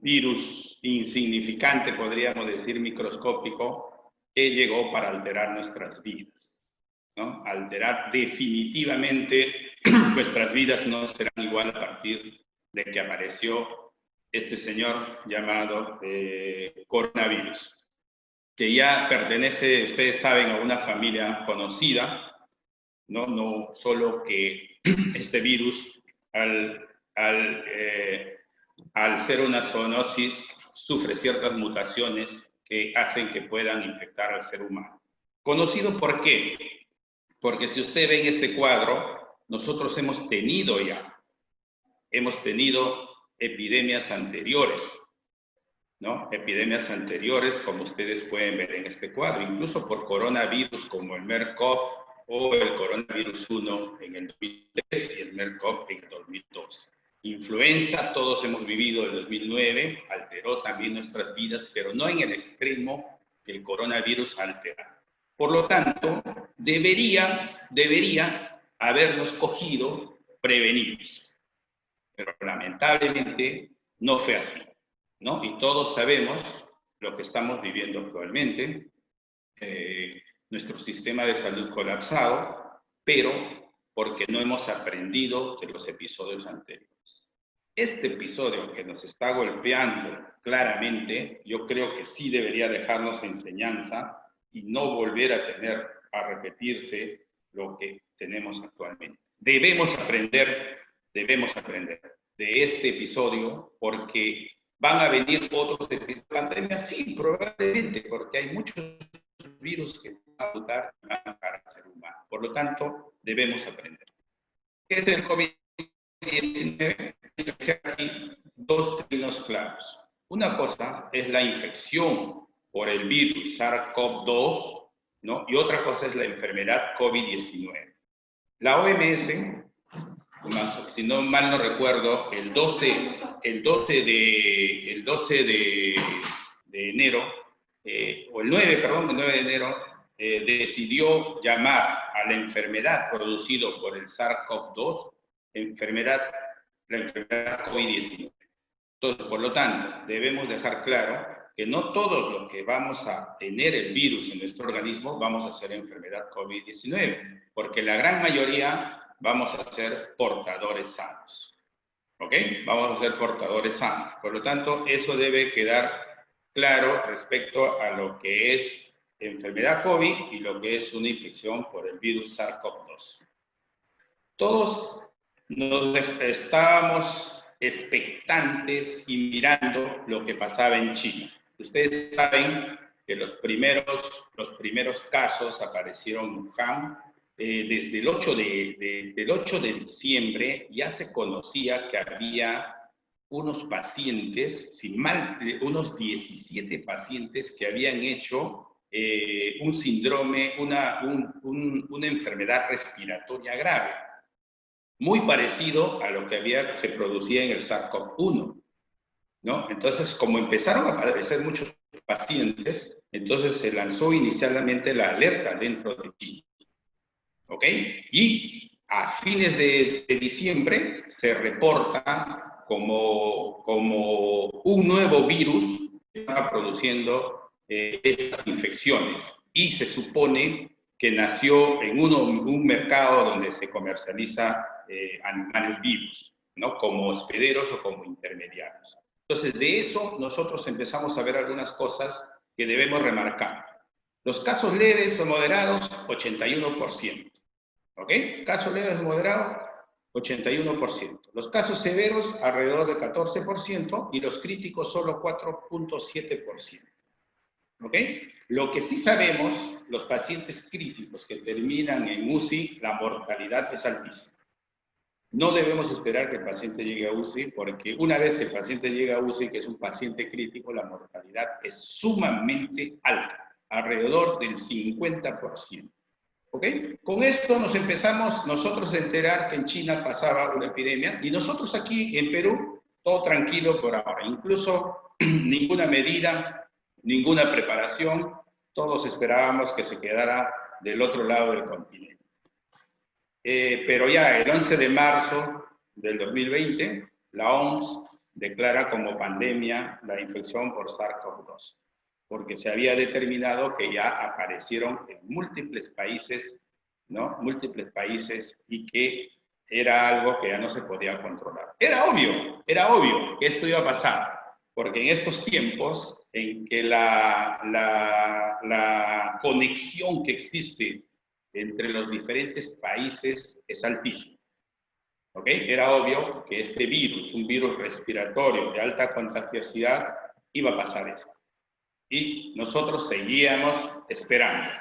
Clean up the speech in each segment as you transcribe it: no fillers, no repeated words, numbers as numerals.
virus insignificante, podríamos decir microscópico, que llegó para alterar nuestras vidas, ¿no? Alterar definitivamente nuestras vidas no serán igual a partir de que apareció este señor llamado coronavirus, que ya pertenece, ustedes saben, a una familia conocida, ¿no? No solo que este virus, al ser una zoonosis, sufre ciertas mutaciones que hacen que puedan infectar al ser humano. ¿Conocido por qué? Porque si usted ve en este cuadro, nosotros hemos tenido epidemias anteriores, ¿no? Epidemias anteriores, como ustedes pueden ver en este cuadro, incluso por coronavirus como el MERS-CoV o el coronavirus 1 en el 2003 y el MERS-CoV en el 2002. Influenza, todos hemos vivido en el 2009, alteró también nuestras vidas, pero no en el extremo que el coronavirus altera. Por lo tanto, debería habernos cogido prevenidos, pero lamentablemente no fue así, ¿no? Y todos sabemos lo que estamos viviendo actualmente, nuestro sistema de salud colapsado, pero porque no hemos aprendido de los episodios anteriores. Este episodio que nos está golpeando claramente, yo creo que sí debería dejarnos enseñanza y no volver a repetirse lo que tenemos actualmente. Debemos aprender de este episodio porque van a venir otros pandemias, sí, probablemente, porque hay muchos virus que van a mutar y van a matar al ser humano. Por lo tanto, debemos aprender. ¿Qué es el COVID-19? Aquí dos términos claros. Una cosa es la infección por el virus SARS-CoV-2, ¿no? Y otra cosa es la enfermedad COVID-19. La OMS, si no mal no recuerdo, el 12 de enero, o el 9 de enero, decidió llamar a la enfermedad producida por el SARS-CoV-2 la enfermedad COVID-19. Entonces, por lo tanto, debemos dejar claro que no todos los que vamos a tener el virus en nuestro organismo vamos a ser enfermedad COVID-19, porque la gran mayoría vamos a ser portadores sanos. ¿Ok? Vamos a ser portadores sanos. Por lo tanto, eso debe quedar claro respecto a lo que es enfermedad COVID y lo que es una infección por el virus SARS-CoV-2. Todos estábamos expectantes y mirando lo que pasaba en China. Ustedes saben que los primeros casos aparecieron en Wuhan. Desde el 8 de diciembre ya se conocía que había unos pacientes, unos 17 pacientes que habían hecho un síndrome, una enfermedad respiratoria grave, muy parecido a lo que se producía en el SARS-CoV-1, ¿no? Entonces, como empezaron a aparecer muchos pacientes, entonces se lanzó inicialmente la alerta dentro de China, ¿ok? Y a fines de diciembre se reporta como un nuevo virus que está produciendo estas infecciones, y se supone que nació en un mercado donde se comercializa animales vivos, ¿no? Como hospederos o como intermediarios. Entonces, de eso nosotros empezamos a ver algunas cosas que debemos remarcar. Los casos leves o moderados, 81%. ¿Ok? Casos leves o moderados, 81%. Los casos severos, alrededor de 14%, y los críticos, solo 4.7%. ¿Ok? Lo que sí sabemos, los pacientes críticos que terminan en UCI, la mortalidad es altísima. No debemos esperar que el paciente llegue a UCI, porque una vez que el paciente llega a UCI, que es un paciente crítico, la mortalidad es sumamente alta, alrededor del 50%. ¿Ok? Con esto nos empezamos nosotros a enterar que en China pasaba una epidemia, y nosotros aquí en Perú, todo tranquilo por ahora. Incluso ninguna medida, ninguna preparación, todos esperábamos que se quedara del otro lado del continente. Pero ya el 11 de marzo del 2020, la OMS declara como pandemia la infección por SARS-CoV-2, porque se había determinado que ya aparecieron en múltiples países, ¿no? Múltiples países, y que era algo que ya no se podía controlar. Era obvio que esto iba a pasar, porque en estos tiempos en que la conexión que existe entre los diferentes países es altísima. ¿Ok? Era obvio que este virus, un virus respiratorio de alta contagiosidad, iba a pasar esto. Y nosotros seguíamos esperando.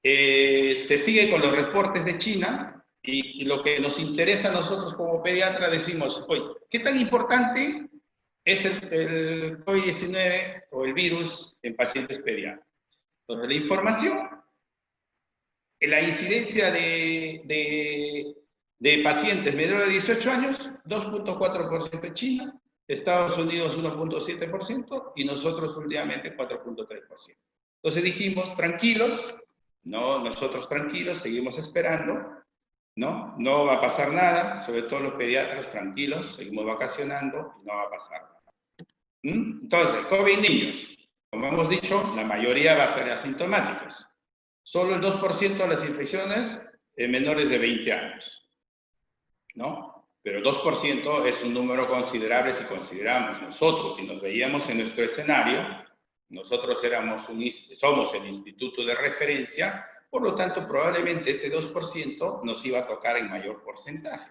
Se sigue con los reportes de China y lo que nos interesa a nosotros como pediatras decimos, oye, ¿qué tan importante es el COVID-19 o el virus en pacientes pediátricos? Entonces, la información, la incidencia de pacientes menores de 18 años, 2.4% en China, Estados Unidos 1.7% y nosotros últimamente 4.3%. Entonces dijimos, tranquilos, no, nosotros tranquilos, seguimos esperando, no va a pasar nada, sobre todo los pediatras tranquilos, seguimos vacacionando y no va a pasar nada. Entonces, COVID niños, como hemos dicho, la mayoría va a ser asintomáticos. Solo el 2% de las infecciones en menores de 20 años, ¿no? Pero el 2% es un número considerable si consideramos nosotros, si nos veíamos en nuestro escenario, nosotros somos el instituto de referencia, por lo tanto, probablemente este 2% nos iba a tocar en mayor porcentaje.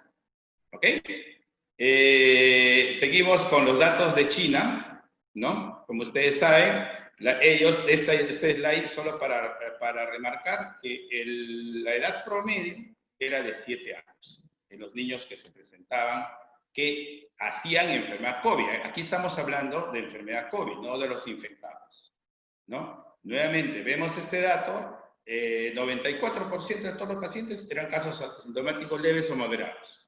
¿Ok? Seguimos con los datos de China, ¿no? Como ustedes saben, este slide solo para remarcar que la edad promedio era de 7 años en los niños que se presentaban, que hacían enfermedad COVID. Aquí estamos hablando de enfermedad COVID, no de los infectados, ¿no? Nuevamente, vemos este dato, 94% de todos los pacientes eran casos asintomáticos leves o moderados,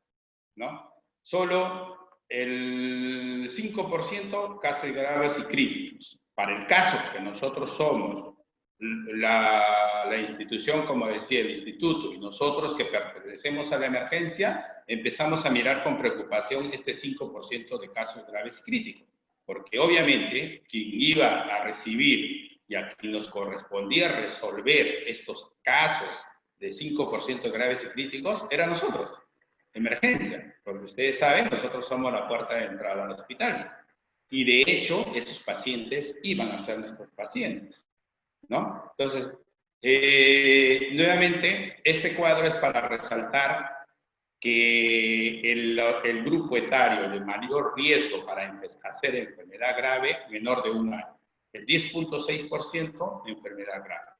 ¿no? Solo el 5% casos graves y críticos. Para el caso que nosotros somos la institución, como decía, el instituto, y nosotros que pertenecemos a la emergencia, empezamos a mirar con preocupación este 5% de casos graves y críticos, porque obviamente quien iba a recibir y a quien nos correspondía resolver estos casos de 5% graves y críticos era nosotros, emergencia, porque ustedes saben, nosotros somos la puerta de entrada al hospital, y de hecho esos pacientes iban a ser nuestros pacientes, ¿no? Entonces, nuevamente, este cuadro es para resaltar que el grupo etario de mayor riesgo para hacer enfermedad grave, menor de 1 año. El 10.6% enfermedad grave.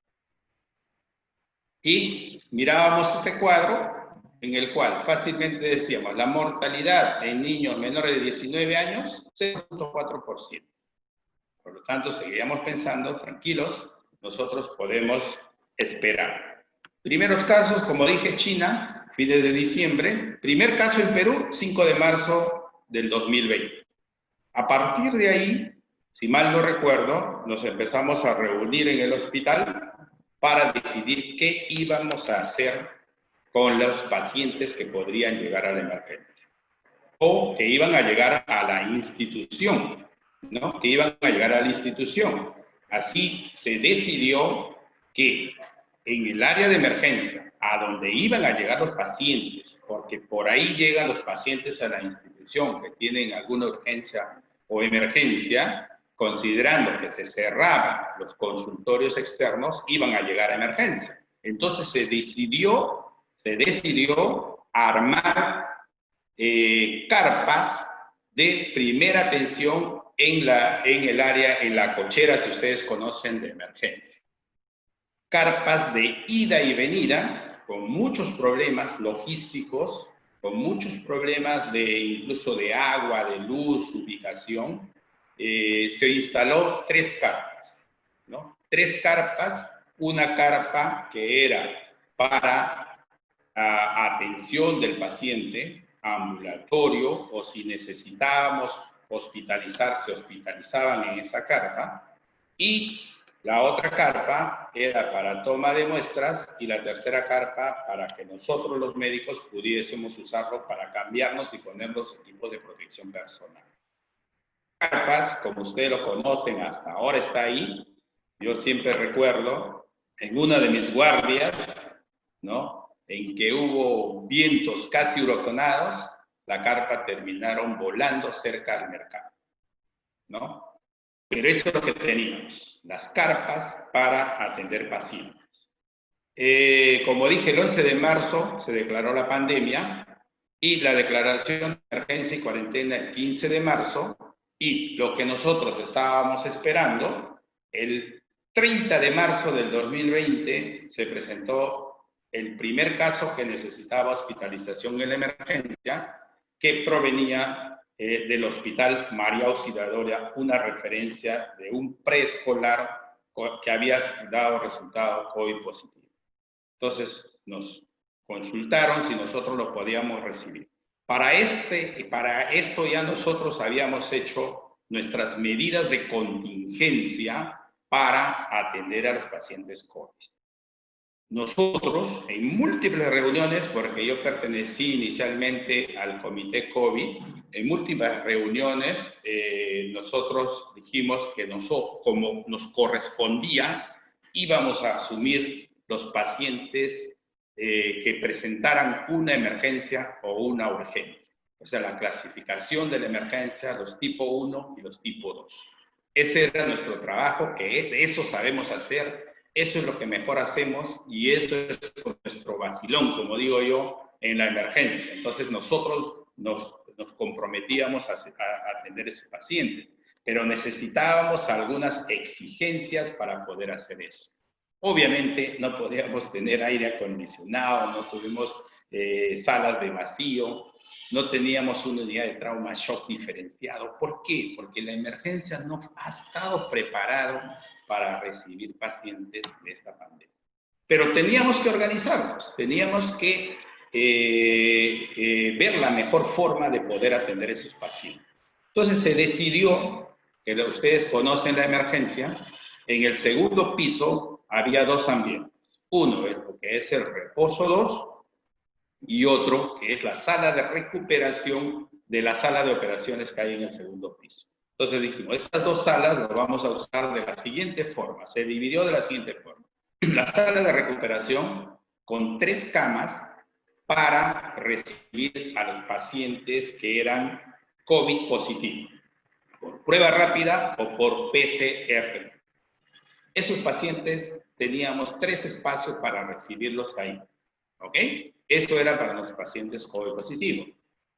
Y mirábamos este cuadro en el cual fácilmente decíamos la mortalidad en niños menores de 19 años, 0.4%. Por lo tanto, seguíamos pensando, tranquilos, nosotros podemos esperar. Primeros casos, como dije, China, fines de diciembre. Primer caso en Perú, 5 de marzo del 2020. A partir de ahí, si mal no recuerdo, nos empezamos a reunir en el hospital para decidir qué íbamos a hacer con los pacientes que podrían llegar a la emergencia o que iban a llegar a la institución, ¿no? Que iban a llegar a la institución. Así se decidió que en el área de emergencia, a donde iban a llegar los pacientes, porque por ahí llegan los pacientes a la institución que tienen alguna urgencia o emergencia, considerando que se cerraban los consultorios externos, iban a llegar a emergencia. Entonces se decidió armar carpas de primera atención en el área, en la cochera, si ustedes conocen, de emergencia. Carpas de ida y venida, con muchos problemas logísticos, con muchos problemas incluso de agua, de luz, ubicación. Se instaló 3 carpas, ¿no? 3 carpas, una carpa que era para atención del paciente, ambulatorio, o si necesitábamos hospitalizar, se hospitalizaban en esa carpa, y la otra carpa era para toma de muestras, y la tercera carpa para que nosotros los médicos pudiésemos usarlo para cambiarnos y poner los equipos de protección personal. carpas, como ustedes lo conocen, hasta ahora está ahí. Yo siempre recuerdo, en una de mis guardias, ¿no?, en que hubo vientos casi huracanados, la carpa terminaron volando cerca del mercado, ¿no? Pero eso es lo que teníamos, las carpas para atender pacientes. Como dije, el 11 de marzo se declaró la pandemia y la declaración de emergencia y cuarentena el 15 de marzo, y lo que nosotros estábamos esperando, el 30 de marzo del 2020 se presentó el primer caso que necesitaba hospitalización en la emergencia, que provenía del Hospital María Auxiliadora, una referencia de un preescolar que había dado resultado COVID positivo. Entonces nos consultaron si nosotros lo podíamos recibir. Para esto ya nosotros habíamos hecho nuestras medidas de contingencia para atender a los pacientes COVID. Nosotros, en múltiples reuniones, porque yo pertenecí inicialmente al comité COVID, en múltiples reuniones nosotros dijimos que nosotros, como nos correspondía, íbamos a asumir los pacientes que presentaran una emergencia o una urgencia. O sea, la clasificación de la emergencia, los tipo 1 y los tipo 2. Ese era nuestro trabajo, que eso sabemos hacer. Eso es lo que mejor hacemos y eso es nuestro vacilón, como digo yo, en la emergencia. Entonces nosotros nos comprometíamos a atender a esos pacientes, pero necesitábamos algunas exigencias para poder hacer eso. Obviamente no podíamos tener aire acondicionado, no tuvimos salas de vacío, no teníamos una unidad de trauma shock diferenciado. ¿Por qué? Porque la emergencia no ha estado preparado para recibir pacientes de esta pandemia. Pero teníamos que organizarnos, teníamos que ver la mejor forma de poder atender a esos pacientes. Entonces se decidió, que ustedes conocen la emergencia, en el segundo piso había dos ambientes. Uno es lo que es el reposo 2 y otro que es la sala de recuperación de la sala de operaciones que hay en el segundo piso. Entonces dijimos, estas dos salas las vamos a usar de la siguiente forma. Se dividió de la siguiente forma. La sala de recuperación con 3 camas para recibir a los pacientes que eran COVID positivo, por prueba rápida o por PCR. Esos pacientes teníamos 3 espacios para recibirlos ahí. ¿Ok? Eso era para los pacientes COVID positivos.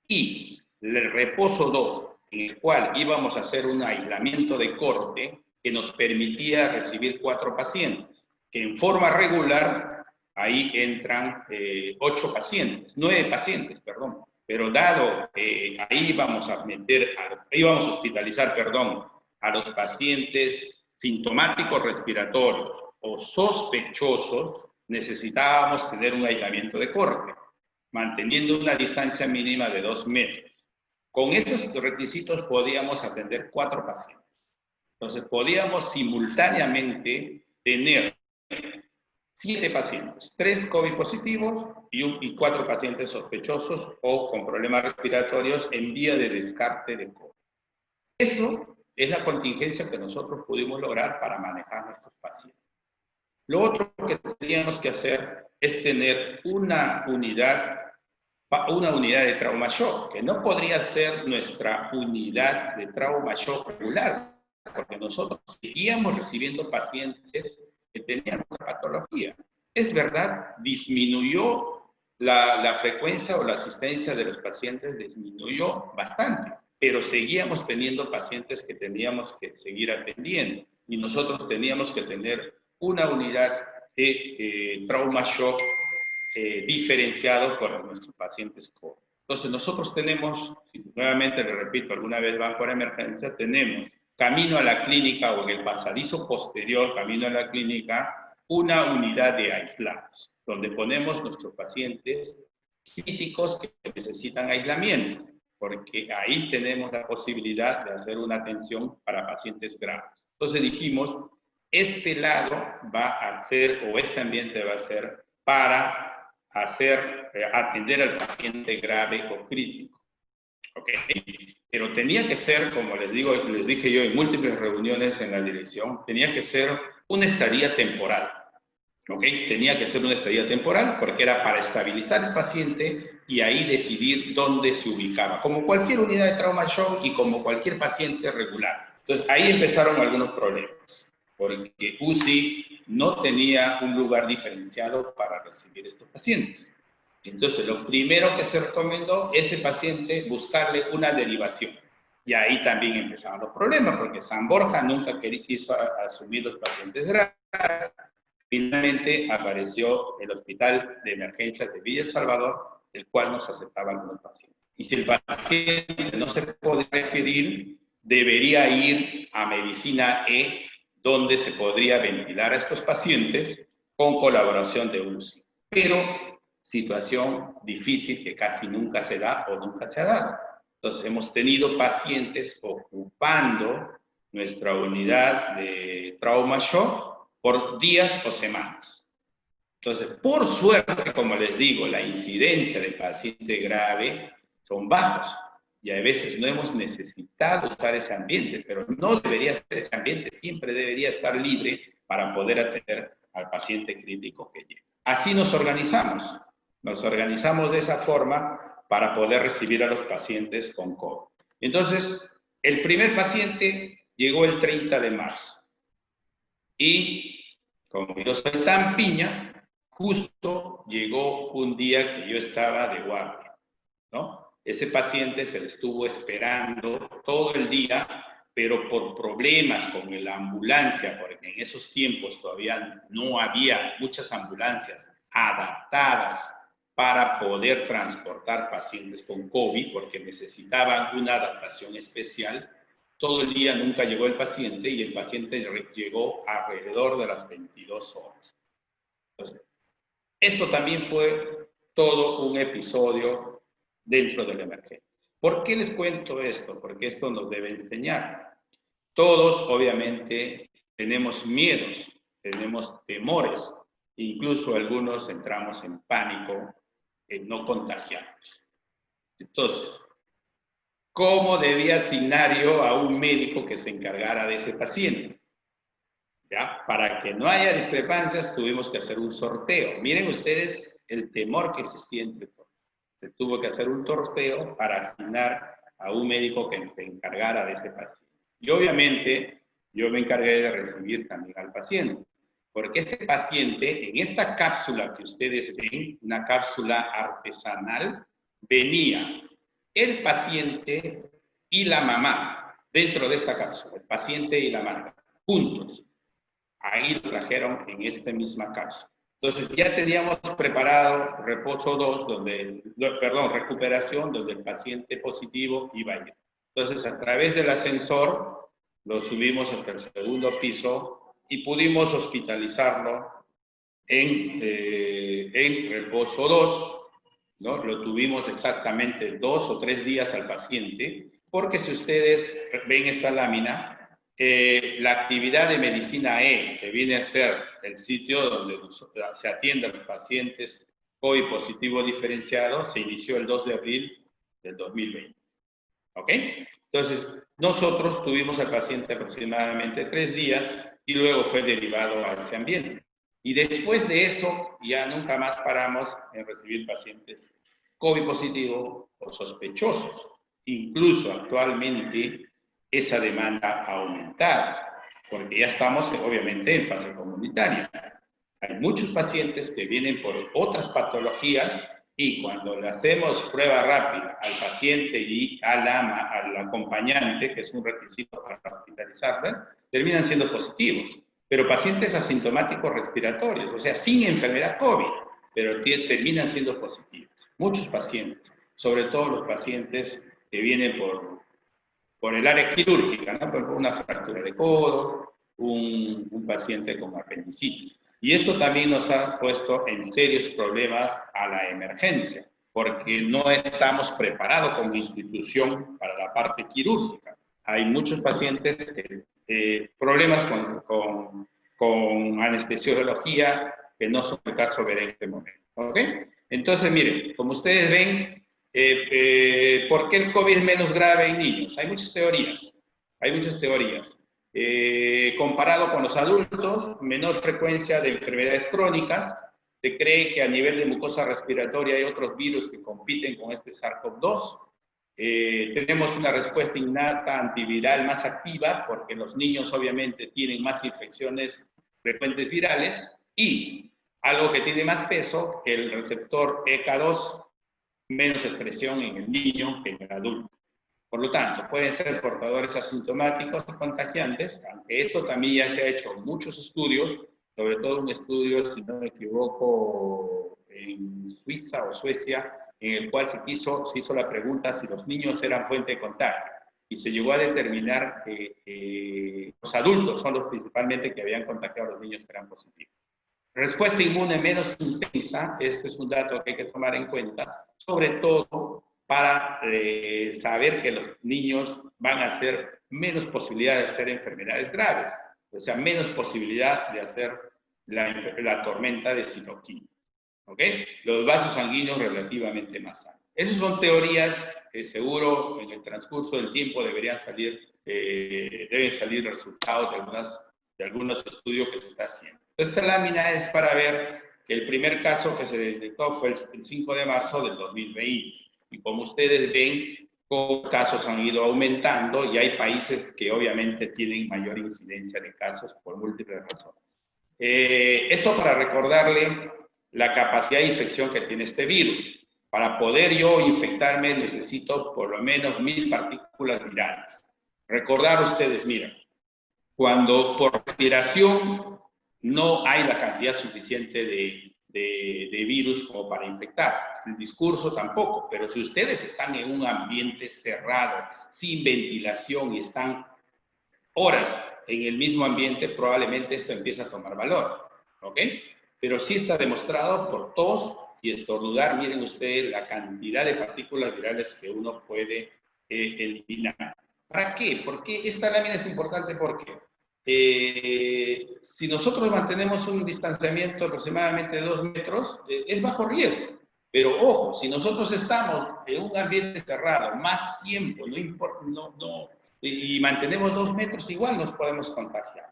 Y el reposo 2, en el cual íbamos a hacer un aislamiento de corte que nos permitía recibir 4 pacientes, que en forma regular ahí entran 8 pacientes, 9 pacientes, perdón. Pero dado ahí íbamos a hospitalizar, a los pacientes sintomáticos respiratorios o sospechosos, necesitábamos tener un aislamiento de corte, manteniendo una distancia mínima de 2 metros. Con esos requisitos podíamos atender 4 pacientes. Entonces podíamos simultáneamente tener 7 pacientes, 3 COVID positivos y 4 pacientes sospechosos o con problemas respiratorios en vía de descarte de COVID. Eso es la contingencia que nosotros pudimos lograr para manejar nuestros pacientes. Lo otro que teníamos que hacer es tener una unidad de trauma shock, que no podría ser nuestra unidad de trauma shock regular, porque nosotros seguíamos recibiendo pacientes que tenían una patología. Es verdad, disminuyó la frecuencia o la asistencia de los pacientes, disminuyó bastante, pero seguíamos teniendo pacientes que teníamos que seguir atendiendo y nosotros teníamos que tener una unidad de trauma shock diferenciado por nuestros pacientes COVID. Entonces nosotros tenemos, nuevamente le repito, alguna vez van por emergencia, tenemos camino a la clínica o en el pasadizo posterior, camino a la clínica, una unidad de aislados, donde ponemos nuestros pacientes críticos que necesitan aislamiento, porque ahí tenemos la posibilidad de hacer una atención para pacientes graves. Entonces dijimos, este lado va a ser, o este ambiente va a ser para atender al paciente grave o crítico. ¿Ok? Pero tenía que ser, como les dije yo en múltiples reuniones en la dirección, tenía que ser una estadía temporal. ¿Ok? Tenía que ser una estadía temporal porque era para estabilizar al paciente y ahí decidir dónde se ubicaba, como cualquier unidad de trauma shock y como cualquier paciente regular. Entonces ahí empezaron algunos problemas, porque UCI no tenía un lugar diferenciado para recibir estos pacientes. Entonces lo primero que se recomendó ese paciente buscarle una derivación. Y ahí también empezaron los problemas, porque San Borja nunca quiso asumir los pacientes graves. Finalmente apareció el Hospital de Emergencias de Villa El Salvador, el cual nos aceptaba algunos pacientes. Y si el paciente no se puede referir, debería ir a Medicina E, donde se podría ventilar a estos pacientes con colaboración de UCI. Pero situación difícil que casi nunca se da o nunca se ha dado. Entonces hemos tenido pacientes ocupando nuestra unidad de trauma shock por días o semanas. Entonces, por suerte, como les digo, la incidencia de paciente grave son bajos y a veces no hemos necesitado usar ese ambiente, pero no debería ser ese ambiente, siempre debería estar libre para poder atender al paciente crítico que llega. Así nos organizamos de esa forma para poder recibir a los pacientes con COVID. Entonces, el primer paciente llegó el 30 de marzo. Y como yo soy tan piña, justo llegó un día que yo estaba de guardia, ¿no? Ese paciente se le estuvo esperando todo el día, pero por problemas con la ambulancia, porque en esos tiempos todavía no había muchas ambulancias adaptadas para poder transportar pacientes con COVID, porque necesitaban una adaptación especial. Todo el día nunca llegó el paciente y el paciente llegó alrededor de las 22 horas. Entonces, esto también fue todo un episodio dentro de la emergencia. ¿Por qué les cuento esto? Porque esto nos debe enseñar. Todos, obviamente, tenemos miedos, tenemos temores, incluso algunos entramos en pánico en no contagiarnos. Entonces, ¿cómo debía asignar yo a un médico que se encargara de ese paciente? ¿Ya? Para que no haya discrepancias, tuvimos que hacer un sorteo. Miren ustedes el temor que existía entre todos. Se tuvo que hacer un sorteo para asignar a un médico que se encargara de ese paciente. Y obviamente yo me encargué de recibir también al paciente, porque este paciente, en esta cápsula que ustedes ven, una cápsula artesanal, venía el paciente y la mamá dentro de esta cápsula, el paciente y la mamá, juntos. Ahí lo trajeron en esta misma cápsula. Entonces ya teníamos preparado reposo 2, recuperación, donde el paciente positivo iba a ir. Entonces a través del ascensor lo subimos hasta el segundo piso y pudimos hospitalizarlo en reposo 2, ¿no? Lo tuvimos exactamente 2 o 3 días al paciente, porque si ustedes ven esta lámina, la actividad de Medicina E, que viene a ser el sitio donde se atienden los pacientes COVID positivo diferenciado, se inició el 2 de abril del 2020. ¿Ok? Entonces, nosotros tuvimos al paciente aproximadamente 3 días y luego fue derivado a ese ambiente. Y después de eso, ya nunca más paramos en recibir pacientes COVID positivo o sospechosos. Incluso actualmente esa demanda ha aumentado, porque ya estamos obviamente en fase comunitaria. Hay muchos pacientes que vienen por otras patologías y cuando le hacemos prueba rápida al paciente y al acompañante, que es un requisito para hospitalizarla, terminan siendo positivos. Pero pacientes asintomáticos respiratorios, o sea, sin enfermedad COVID, pero terminan siendo positivos. Muchos pacientes, sobre todo los pacientes que vienen por el área quirúrgica, ¿no? Por una fractura de codo, un paciente con apendicitis. Y esto también nos ha puesto en serios problemas a la emergencia, porque no estamos preparados como institución para la parte quirúrgica. Hay muchos pacientes que problemas con anestesiología que no son el caso ver en este momento. ¿Ok? Entonces, miren, como ustedes ven, ¿Por qué el COVID es menos grave en niños? Hay muchas teorías. Hay muchas teorías. Comparado con los adultos, menor frecuencia de enfermedades crónicas. Se cree que a nivel de mucosa respiratoria hay otros virus que compiten con este SARS-CoV-2. Tenemos una respuesta innata antiviral más activa porque los niños obviamente tienen más infecciones frecuentes virales y algo que tiene más peso que el receptor ECA2, menos expresión en el niño que en el adulto. Por lo tanto, pueden ser portadores asintomáticos o contagiantes, aunque esto también ya se ha hecho en muchos estudios, sobre todo un estudio, si no me equivoco, en Suiza o Suecia, en el cual se hizo la pregunta si los niños eran fuente de contagio. Y se llegó a determinar que los adultos son los principalmente que habían contagiado a los niños que eran positivos. Respuesta inmune menos intensa, este es un dato que hay que tomar en cuenta, sobre todo para saber que los niños van a hacer menos posibilidad de hacer enfermedades graves, o sea, menos posibilidad de hacer la tormenta de citoquina. ¿Ok? Los vasos sanguíneos relativamente más sanos. Esas son teorías que seguro en el transcurso del tiempo deben salir resultados de algunos estudios que se está haciendo. Esta lámina es para ver que el primer caso que se detectó fue el 5 de marzo del 2020. Y como ustedes ven, los casos han ido aumentando y hay países que obviamente tienen mayor incidencia de casos por múltiples razones. Esto para recordarle la capacidad de infección que tiene este virus. Para poder yo infectarme necesito por lo menos 1000 partículas virales. Recordar ustedes, miren, cuando por respiración no hay la cantidad suficiente de virus como para infectar. El discurso tampoco, pero si ustedes están en un ambiente cerrado, sin ventilación y están horas en el mismo ambiente, probablemente esto empieza a tomar valor, ¿ok? Pero sí está demostrado por tos y estornudar, miren ustedes la cantidad de partículas virales que uno puede eliminar. ¿Para qué? Porque esta lámina es importante porque si nosotros mantenemos un distanciamiento aproximadamente de 2 metros, es bajo riesgo. Pero ojo, si nosotros estamos en un ambiente cerrado más tiempo, no importa, y mantenemos 2 metros, igual nos podemos contagiar.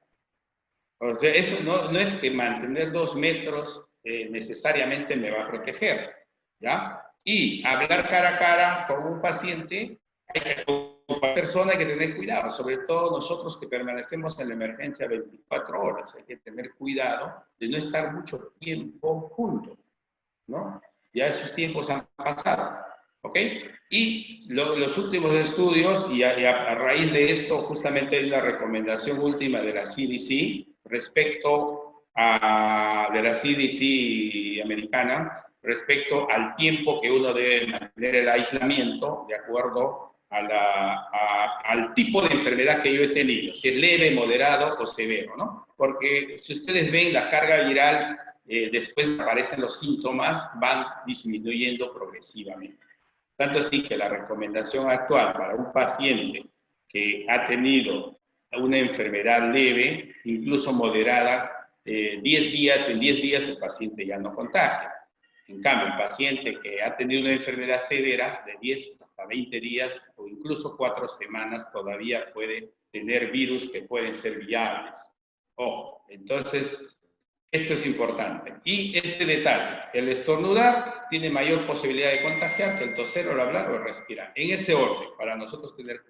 O sea, eso no es que mantener 2 metros necesariamente me va a proteger, ¿ya? Y hablar cara a cara con un paciente, con una persona hay que tener cuidado, sobre todo nosotros que permanecemos en la emergencia 24 horas, hay que tener cuidado de no estar mucho tiempo juntos, ¿no? Ya esos tiempos han pasado, ¿ok? Y los últimos estudios, y a raíz de esto, justamente hay una recomendación última de la CDC respecto de la CDC americana, respecto al tiempo que uno debe mantener el aislamiento, de acuerdo al tipo de enfermedad que yo he tenido, si es leve, moderado o severo, ¿no? Porque si ustedes ven la carga viral, después aparecen los síntomas, van disminuyendo progresivamente. Tanto así que la recomendación actual para un paciente que ha tenido una enfermedad leve, incluso moderada, en 10 días el paciente ya no contagia. En cambio, el paciente que ha tenido una enfermedad severa, de 10 hasta 20 días o incluso 4 semanas, todavía puede tener virus que pueden ser viables. Ojo, entonces, esto es importante. Y este detalle, el estornudar tiene mayor posibilidad de contagiar que el toser o el hablar o el respirar. En ese orden, para nosotros tener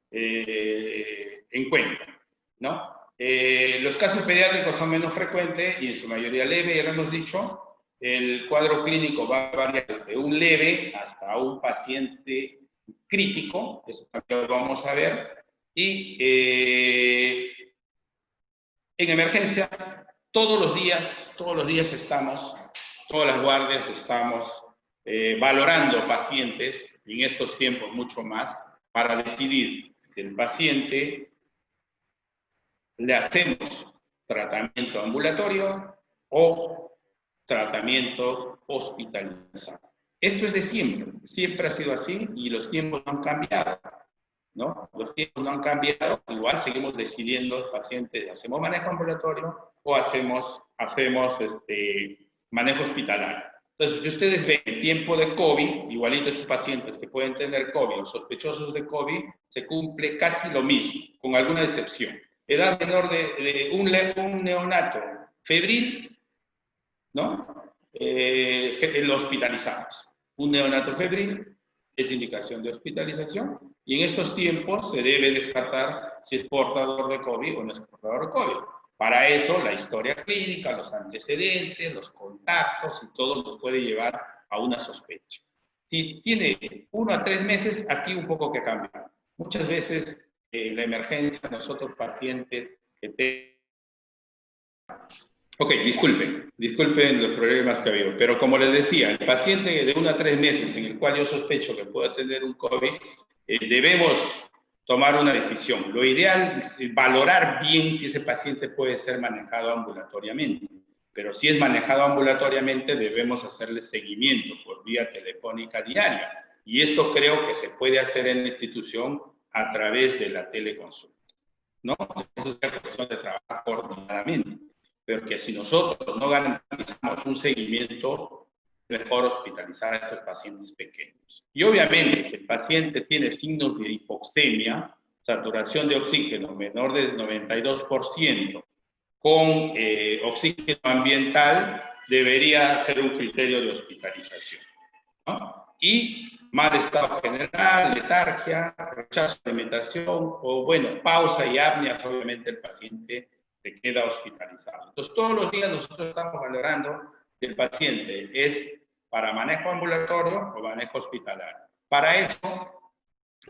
en cuenta, ¿no? Los casos pediátricos son menos frecuentes y en su mayoría leve, ya lo hemos dicho. El cuadro clínico va a variar desde un leve hasta un paciente crítico, eso también lo vamos a ver. Y en emergencia, todas las guardias estamos valorando pacientes, en estos tiempos mucho más, para decidir si el paciente le hacemos tratamiento ambulatorio o tratamiento hospitalizado. Esto es de siempre ha sido así y los tiempos no han cambiado, ¿no? Los tiempos no han cambiado, igual seguimos decidiendo pacientes, ¿hacemos manejo ambulatorio o hacemos manejo hospitalario? Entonces, si ustedes ven el tiempo de COVID, igualito estos pacientes que pueden tener COVID o sospechosos de COVID, se cumple casi lo mismo, con alguna excepción. Edad menor de un neonato febril, ¿no? Lo hospitalizamos. Un neonato febril es indicación de hospitalización y en estos tiempos se debe descartar si es portador de COVID o no es portador de COVID. Para eso, la historia clínica, los antecedentes, los contactos y todo nos puede llevar a una sospecha. Si tiene 1 a 3 meses, aquí un poco que cambia. Muchas veces en la emergencia, nosotros pacientes que Ok, disculpen los problemas que ha habido, pero como les decía, el paciente de 1 a 3 meses en el cual yo sospecho que pueda tener un COVID, debemos tomar una decisión. Lo ideal es valorar bien si ese paciente puede ser manejado ambulatoriamente, pero si es manejado ambulatoriamente debemos hacerle seguimiento por vía telefónica diaria, y esto creo que se puede hacer en la institución a través de la teleconsulta, ¿no? Eso es una cuestión de trabajar coordinadamente. Pero que si nosotros no garantizamos un seguimiento, es mejor hospitalizar a estos pacientes pequeños. Y obviamente, si el paciente tiene signos de hipoxemia, saturación de oxígeno menor del 92%, con oxígeno ambiental, debería ser un criterio de hospitalización, ¿no? Y mal estado general, letargia, rechazo de alimentación, o bueno, pausa y apneas, obviamente el paciente se queda hospitalizado. Entonces, todos los días nosotros estamos valorando si el paciente es para manejo ambulatorio o manejo hospitalario. Para eso,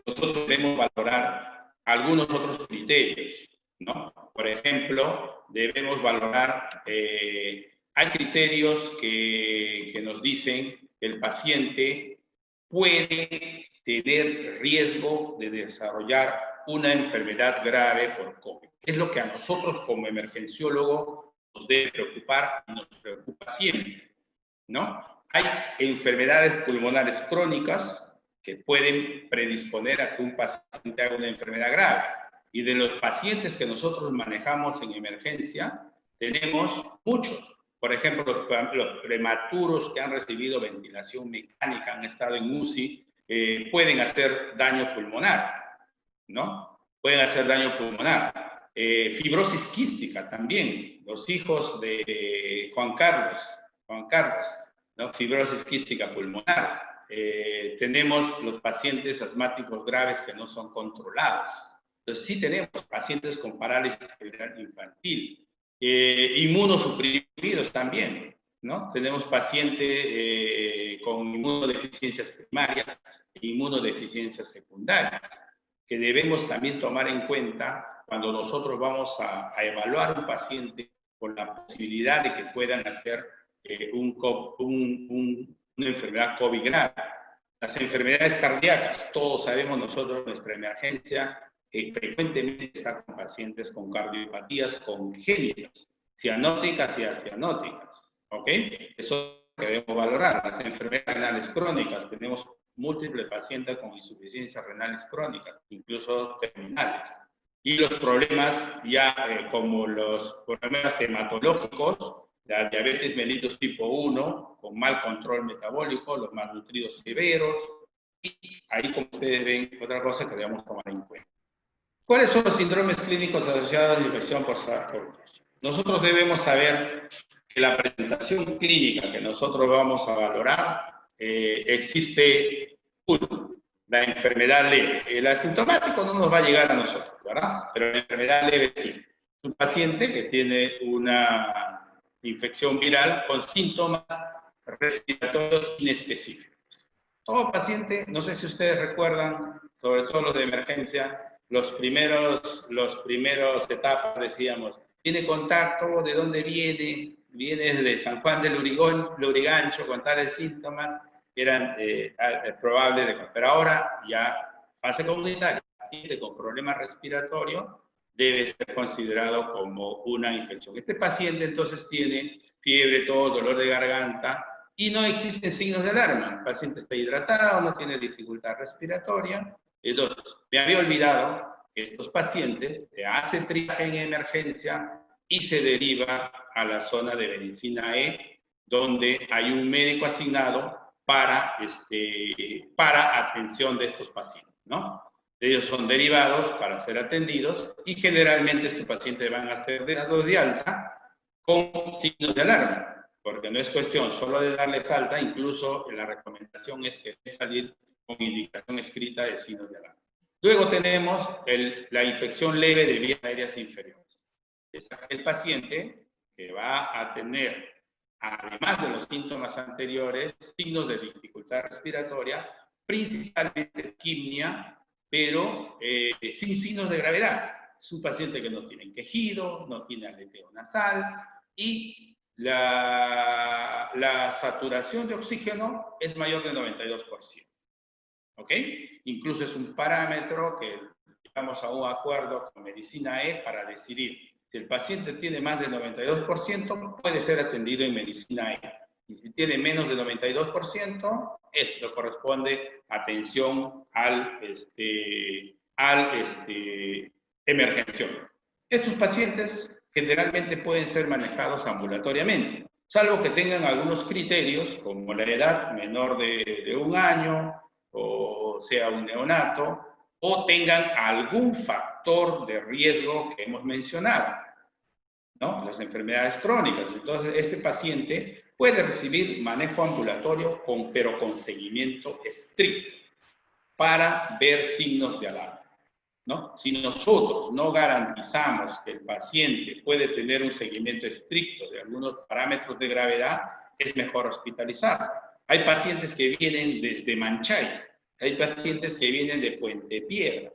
nosotros debemos valorar algunos otros criterios, ¿no? Por ejemplo, debemos valorar, hay criterios que nos dicen que el paciente puede tener riesgo de desarrollar una enfermedad grave por COVID. Es lo que a nosotros como emergenciólogos nos debe preocupar y nos preocupa siempre, ¿no? Hay enfermedades pulmonares crónicas que pueden predisponer a que un paciente haga una enfermedad grave. Y de los pacientes que nosotros manejamos en emergencia, tenemos muchos. Por ejemplo, los prematuros que han recibido ventilación mecánica, han estado en UCI, pueden hacer daño pulmonar, ¿no? Pueden hacer daño pulmonar. Fibrosis quística también. Los hijos de Juan Carlos, ¿no? Fibrosis quística pulmonar. Tenemos los pacientes asmáticos graves que no son controlados. Entonces, sí tenemos pacientes con parálisis cerebral infantil. Inmunosuprimidos también, ¿no? Tenemos pacientes con inmunodeficiencias primarias e inmunodeficiencias secundarias, que debemos también tomar en cuenta cuando nosotros vamos a evaluar un paciente con la posibilidad de que puedan hacer una enfermedad COVID grave. Las enfermedades cardíacas, todos sabemos nosotros, nuestra emergencia frecuentemente está con pacientes con cardiopatías congénitas, cianóticas y acianóticas, ¿ok? Eso que debemos valorar. Las enfermedades renales crónicas, tenemos múltiples pacientes con insuficiencias renales crónicas, incluso terminales. Y los problemas ya como los problemas hematológicos, la diabetes mellitus tipo 1, con mal control metabólico, los malnutridos severos, y ahí, como ustedes ven, otra cosa que debemos tomar en cuenta. ¿Cuáles son los síndromes clínicos asociados a la infección por SARS-CoV-2? Nosotros debemos saber que la presentación clínica que nosotros vamos a valorar, existe la enfermedad leve. El asintomático no nos va a llegar a nosotros, ¿verdad? Pero la enfermedad leve sí. Es un paciente que tiene una infección viral con síntomas respiratorios inespecíficos. Todo paciente, no sé si ustedes recuerdan, sobre todo los de emergencia, los primeros etapas decíamos, ¿tiene contacto? ¿De dónde viene? Viene de San Juan del Lurigancho con tales síntomas, eran probables, pero ahora ya fase comunitaria, paciente con problemas respiratorios debe ser considerado como una infección. Este paciente entonces tiene fiebre, tos, dolor de garganta, y no existen signos de alarma. El paciente está hidratado, no tiene dificultad respiratoria. Entonces, me había olvidado que estos pacientes se hace triaje en emergencia y se deriva a la zona de medicina E, donde hay un médico asignado para atención de estos pacientes, ¿no? Ellos son derivados para ser atendidos y generalmente estos pacientes van a ser dados de alta con signos de alarma, porque no es cuestión solo de darles alta, incluso la recomendación es que debe salir con indicación escrita de signos de alarma. Luego tenemos la infección leve de vías aéreas inferiores. Es aquel paciente que va a tener, además de los síntomas anteriores, signos de dificultad respiratoria, principalmente quimnia, pero sin signos de gravedad. Es un paciente que no tiene quejido, no tiene aleteo nasal y la saturación de oxígeno es mayor del 92%. ¿Ok? Incluso es un parámetro que llegamos a un acuerdo con Medicina E para decidir si el paciente tiene más del 92%, puede ser atendido en Medicina E. Y si tiene menos del 92%, esto corresponde atención al emergención. Estos pacientes generalmente pueden ser manejados ambulatoriamente, salvo que tengan algunos criterios, como la edad menor de 1 año, o sea, un neonato, o tengan algún factor de riesgo que hemos mencionado, ¿no? Las enfermedades crónicas. Entonces, este paciente puede recibir manejo ambulatorio, pero con seguimiento estricto para ver signos de alarma, ¿no? Si nosotros no garantizamos que el paciente puede tener un seguimiento estricto de algunos parámetros de gravedad, es mejor hospitalizar. Hay pacientes que vienen desde Manchay, hay pacientes que vienen de Puente Piedra.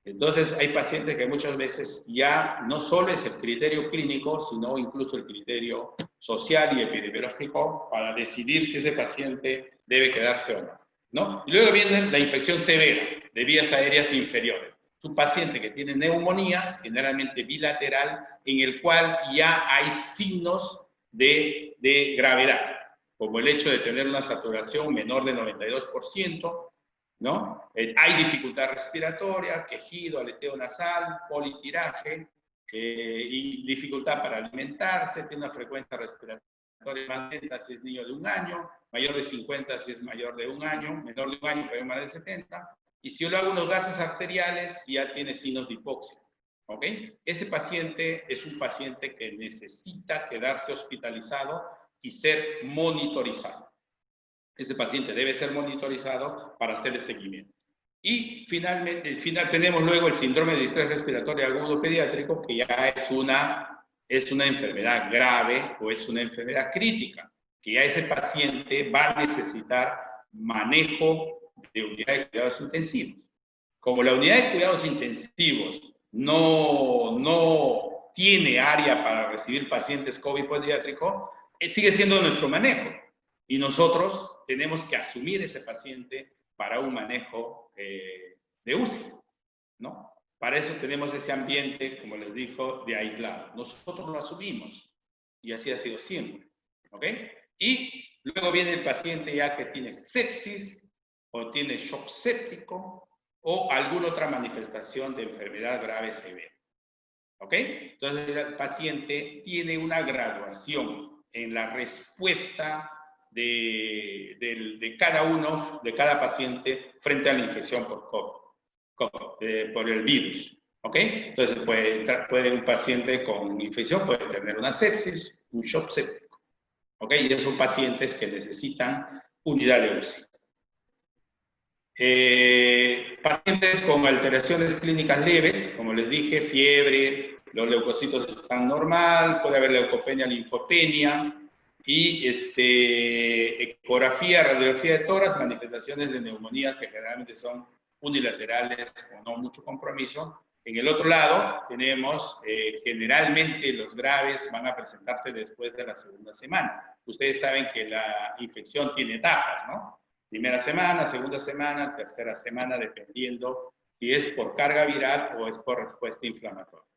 Entonces, hay pacientes que muchas veces ya no solo es el criterio clínico, sino incluso el criterio social y epidemiológico para decidir si ese paciente debe quedarse o no, ¿no? Y luego viene la infección severa de vías aéreas inferiores. Es un paciente que tiene neumonía, generalmente bilateral, en el cual ya hay signos de gravedad, como el hecho de tener una saturación menor del 92%, ¿no? Hay dificultad respiratoria, quejido, aleteo nasal, politiraje, y dificultad para alimentarse, tiene una frecuencia respiratoria más lenta si es niño de 1 año, mayor de 50 si es mayor de 1 año, menor de 1 año pero más de 70, y si yo le hago unos gases arteriales ya tiene signos de hipoxia, ¿ok? Ese paciente es un paciente que necesita quedarse hospitalizado y ser monitorizado. Ese paciente debe ser monitorizado para hacer el seguimiento. Y finalmente, tenemos luego el síndrome de distrés respiratorio agudo pediátrico, que ya es una enfermedad grave o es una enfermedad crítica, que ya ese paciente va a necesitar manejo de unidad de cuidados intensivos. Como la unidad de cuidados intensivos no tiene área para recibir pacientes COVID pediátrico, sigue siendo nuestro manejo. Y nosotros tenemos que asumir ese paciente para un manejo de UCI, ¿no? Para eso tenemos ese ambiente, como les digo, de aislado. Nosotros lo asumimos y así ha sido siempre, ¿ok? Y luego viene el paciente ya que tiene sepsis o tiene shock séptico o alguna otra manifestación de enfermedad grave severa, ¿ok? Entonces el paciente tiene una graduación en la respuesta de cada paciente frente a la infección por COVID, por el virus, ¿ok? Entonces puede un paciente con infección puede tener una sepsis, un shock séptico, ¿ok? Y esos pacientes que necesitan unidad de UCI. Pacientes con alteraciones clínicas leves, como les dije, fiebre, los leucocitos están normal, puede haber leucopenia, linfopenia, y ecografía, radiografía de tórax, manifestaciones de neumonías que generalmente son unilaterales o no mucho compromiso. En el otro lado tenemos, generalmente los graves van a presentarse después de la segunda semana. Ustedes saben que la infección tiene etapas, ¿no? Primera semana, segunda semana, tercera semana, dependiendo si es por carga viral o es por respuesta inflamatoria.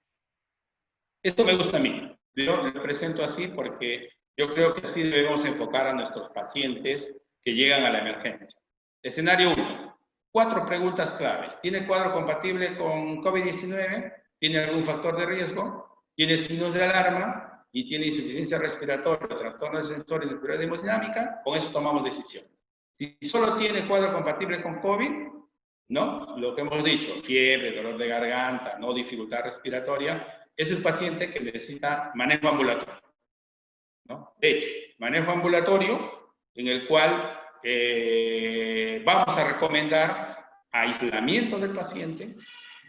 Esto me gusta a mí. Yo lo presento así porque yo creo que así debemos enfocar a nuestros pacientes que llegan a la emergencia. Escenario 1. 4 preguntas claves. ¿Tiene cuadro compatible con COVID-19? ¿Tiene algún factor de riesgo? ¿Tiene signos de alarma? y tiene insuficiencia respiratoria, trastorno de sensor y inferioridad hemodinámica, con eso tomamos decisión. Si solo tiene cuadro compatible con COVID, ¿no? Lo que hemos dicho, fiebre, dolor de garganta, no dificultad respiratoria, es un paciente que necesita manejo ambulatorio, ¿no? De hecho, manejo ambulatorio en el cual vamos a recomendar aislamiento del paciente,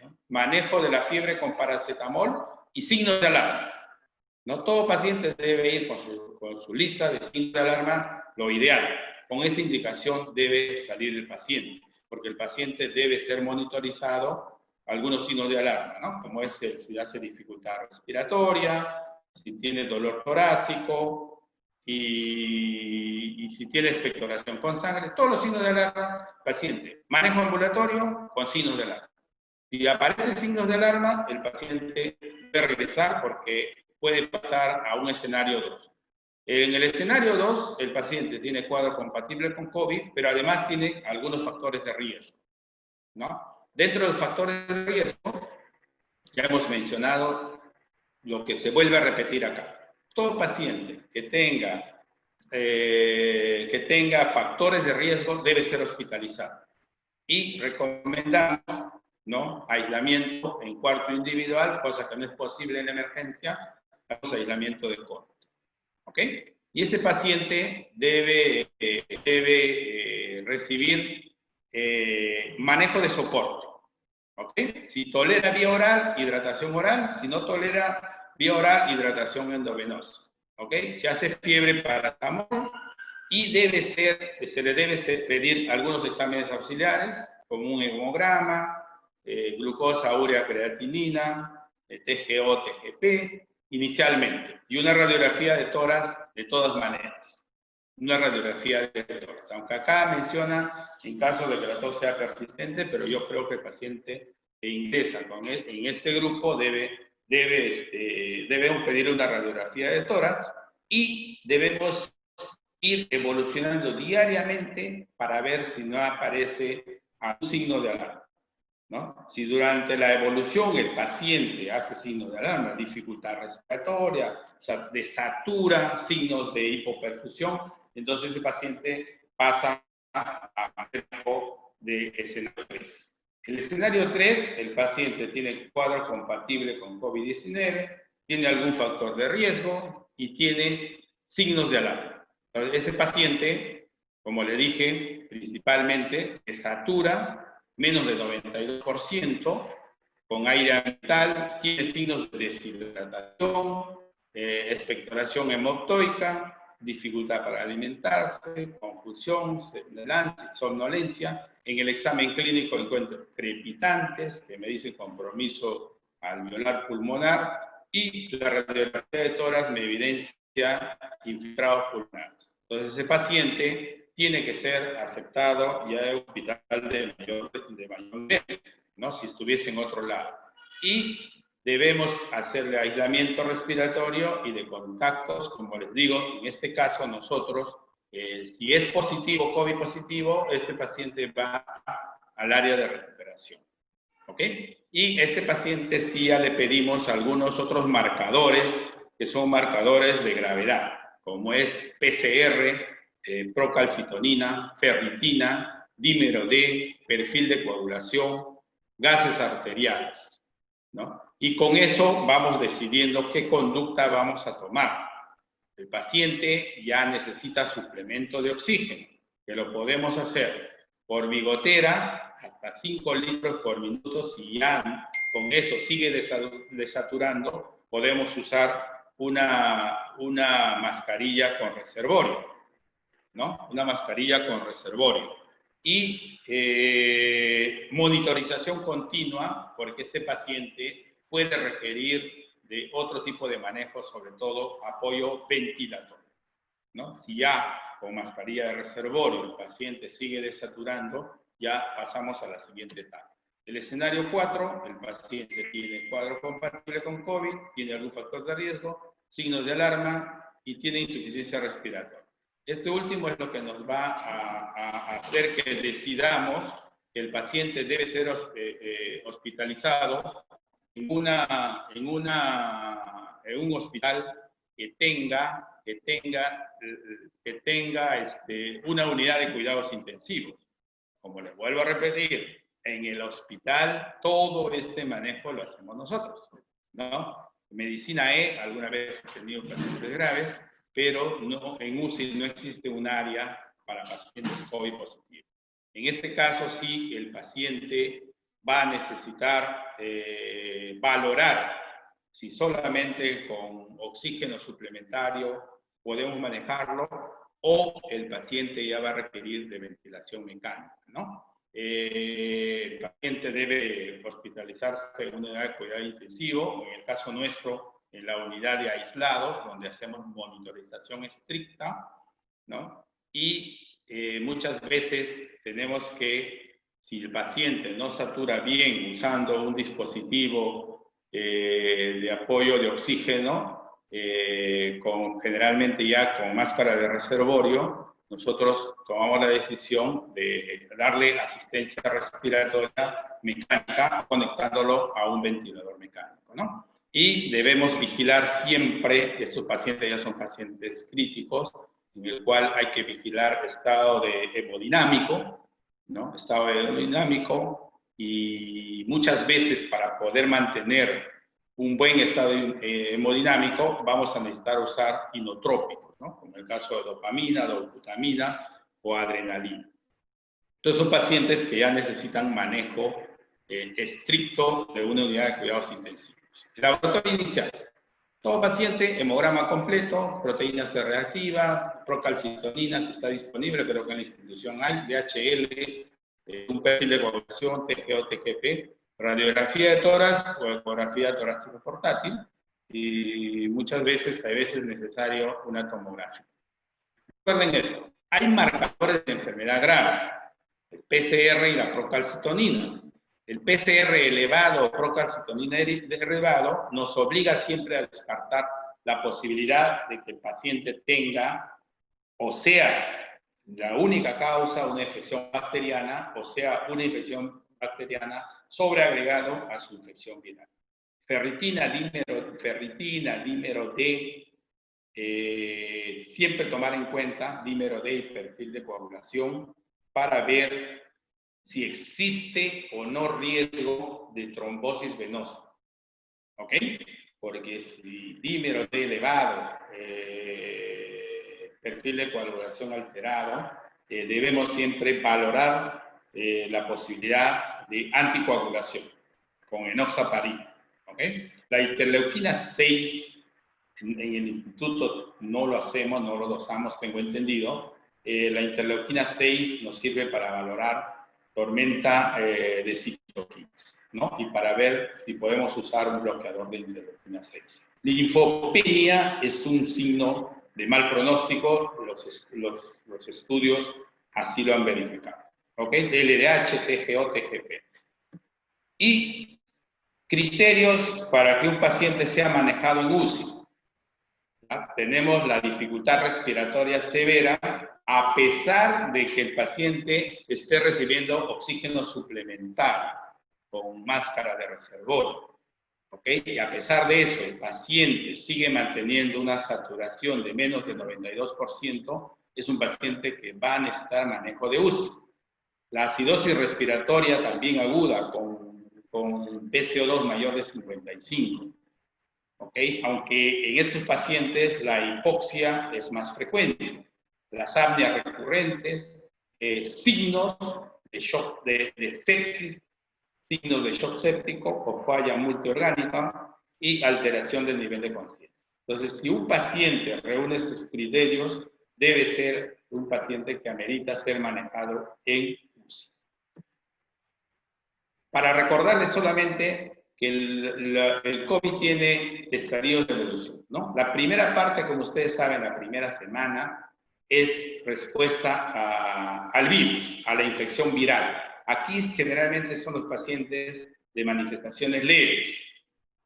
¿no? Manejo de la fiebre con paracetamol y signos de alarma. No todo paciente debe ir con su lista de signos de alarma, lo ideal. Con esa indicación debe salir el paciente, porque el paciente debe ser monitorizado algunos signos de alarma, ¿no? Como es si hace dificultad respiratoria, si tiene dolor torácico y si tiene expectoración con sangre, todos los signos de alarma, paciente. Manejo ambulatorio con signos de alarma. Si aparecen signos de alarma, el paciente debe regresar porque puede pasar a un escenario 2. En el escenario 2, el paciente tiene cuadro compatible con COVID, pero además tiene algunos factores de riesgo, ¿no? Dentro de los factores de riesgo, ya hemos mencionado lo que se vuelve a repetir acá. Todo paciente que tenga factores de riesgo debe ser hospitalizado. Y recomendamos, ¿no?, aislamiento en cuarto individual, cosa que no es posible en la emergencia, aislamiento de COVID. ¿Ok? Y ese paciente debe recibir manejo de soporte. ¿Ok? Si tolera vía oral, hidratación oral. Si no tolera vía oral, hidratación endovenosa. ¿Ok? Se hace fiebre paracetamol y se le debe pedir algunos exámenes auxiliares, como un hemograma, glucosa, urea, creatinina, TGO, TGP, inicialmente, y una radiografía de tórax de todas maneras. Una radiografía de tórax. Aunque acá menciona en caso de que la tos sea persistente, pero yo creo que el paciente que ingresa en este grupo debemos pedir una radiografía de tórax y debemos ir evolucionando diariamente para ver si no aparece algún signo de alarma, ¿no? Si durante la evolución el paciente hace signos de alarma, dificultad respiratoria, o sea, desatura, signos de hipoperfusión, entonces el paciente pasa a tiempo de escenario 3. En el escenario 3, el paciente tiene cuadro compatible con COVID-19, tiene algún factor de riesgo y tiene signos de alarma. Entonces, ese paciente, como le dije, principalmente desatura, menos del 92%, con aire ambiental, tiene signos de deshidratación, expectoración hemoptoica, dificultad para alimentarse, confusión, somnolencia. En el examen clínico encuentro crepitantes, que me dicen compromiso alveolar pulmonar, y la radiografía de tórax me evidencia infiltrados pulmonares. Entonces, ese paciente tiene que ser aceptado ya en un hospital de mayor nivel, ¿no? Si estuviese en otro lado. Y debemos hacerle aislamiento respiratorio y de contactos, como les digo, en este caso nosotros, si es positivo, COVID positivo, este paciente va al área de recuperación. ¿Ok? Y este paciente sí ya le pedimos algunos otros marcadores, que son marcadores de gravedad, como es PCR, procalcitonina, ferritina, dímero D, perfil de coagulación, gases arteriales, ¿no? Y con eso vamos decidiendo qué conducta vamos a tomar. El paciente ya necesita suplemento de oxígeno, que lo podemos hacer por bigotera hasta 5 litros por minuto. Si ya con eso sigue desaturando, podemos usar una mascarilla con reservorio, ¿no? Una mascarilla con reservorio. Y monitorización continua, porque este paciente puede requerir de otro tipo de manejo, sobre todo apoyo ventilatorio, ¿no? Si ya con mascarilla de reservorio el paciente sigue desaturando, ya pasamos a la siguiente etapa. El escenario 4, el paciente tiene cuadro compatible con COVID, tiene algún factor de riesgo, signos de alarma y tiene insuficiencia respiratoria. Este último es lo que nos va a hacer que decidamos que el paciente debe ser hospitalizado en un hospital que tenga una unidad de cuidados intensivos. Como les vuelvo a repetir, en el hospital todo este manejo lo hacemos nosotros, ¿no? Medicina alguna vez he tenido pacientes graves, pero no, en UCI no existe un área para pacientes COVID positivos. En este caso sí, el paciente va a necesitar valorar si solamente con oxígeno suplementario podemos manejarlo o el paciente ya va a requerir de ventilación mecánica, ¿no? El paciente debe hospitalizarse en una unidad de cuidado intensivo, en el caso nuestro, en la unidad de aislados, donde hacemos monitorización estricta, ¿no? Y muchas veces tenemos que, si el paciente no satura bien usando un dispositivo de apoyo de oxígeno, generalmente ya con máscara de reservorio, nosotros tomamos la decisión de darle asistencia respiratoria mecánica conectándolo a un ventilador mecánico, ¿no? Y debemos vigilar siempre que estos pacientes ya son pacientes críticos, en el cual hay que vigilar estado de hemodinámico, ¿no? Estado hemodinámico, y muchas veces para poder mantener un buen estado hemodinámico vamos a necesitar usar inotrópicos, ¿no? Como el caso de dopamina, dobutamina o adrenalina. Entonces son pacientes que ya necesitan manejo estricto de una unidad de cuidados intensivos. El laboratorio inicial. Todo paciente, hemograma completo, proteína C reactiva, procalcitonina, si está disponible, creo que en la institución hay, DHL, un perfil de coagulación, TGO, TGP, radiografía de tórax o ecografía torácica portátil, y muchas veces, a veces es necesario una tomografía. Recuerden esto, hay marcadores de enfermedad grave, el PCR y la procalcitonina. El PCR elevado o procalcitonina elevado nos obliga siempre a descartar la posibilidad de que el paciente tenga, o sea, la única causa, una infección bacteriana, o sea, una infección bacteriana sobreagregado a su infección viral. Ferritina, dímero D, siempre tomar en cuenta dímero D y perfil de coagulación para ver si existe o no riesgo de trombosis venosa, ¿ok? Porque si dímero D elevado, perfil de coagulación alterado, debemos siempre valorar la posibilidad de anticoagulación con enoxaparin, ¿ok? La interleuquina 6, en el instituto no lo hacemos, no lo dosamos, tengo entendido. La interleuquina 6 nos sirve para valorar tormenta de citoquinas, ¿no? Y para ver si podemos usar un bloqueador de interleuquina 6. Linfopenia es un signo de mal pronóstico, los estudios así lo han verificado, ¿ok? LDH, TGO, TGP. Y criterios para que un paciente sea manejado en UCI. ¿Ya? Tenemos la dificultad respiratoria severa, a pesar de que el paciente esté recibiendo oxígeno suplementario con máscara de reservorio. ¿Okay? Y a pesar de eso, el paciente sigue manteniendo una saturación de menos del 92%, es un paciente que va a necesitar manejo de UCI. La acidosis respiratoria también aguda con PCO2 mayor de 55. ¿Okay? Aunque en estos pacientes la hipoxia es más frecuente. Las apneas recurrentes, signos de shock, de sepsis, signos de shock séptico o falla multiorgánica y alteración del nivel de conciencia. Entonces, si un paciente reúne estos criterios, debe ser un paciente que amerita ser manejado en UCI. Para recordarles solamente que el COVID tiene estadios de evolución, ¿no? La primera parte, como ustedes saben, la primera semana, es respuesta al virus, a la infección viral. Aquí generalmente son los pacientes de manifestaciones leves,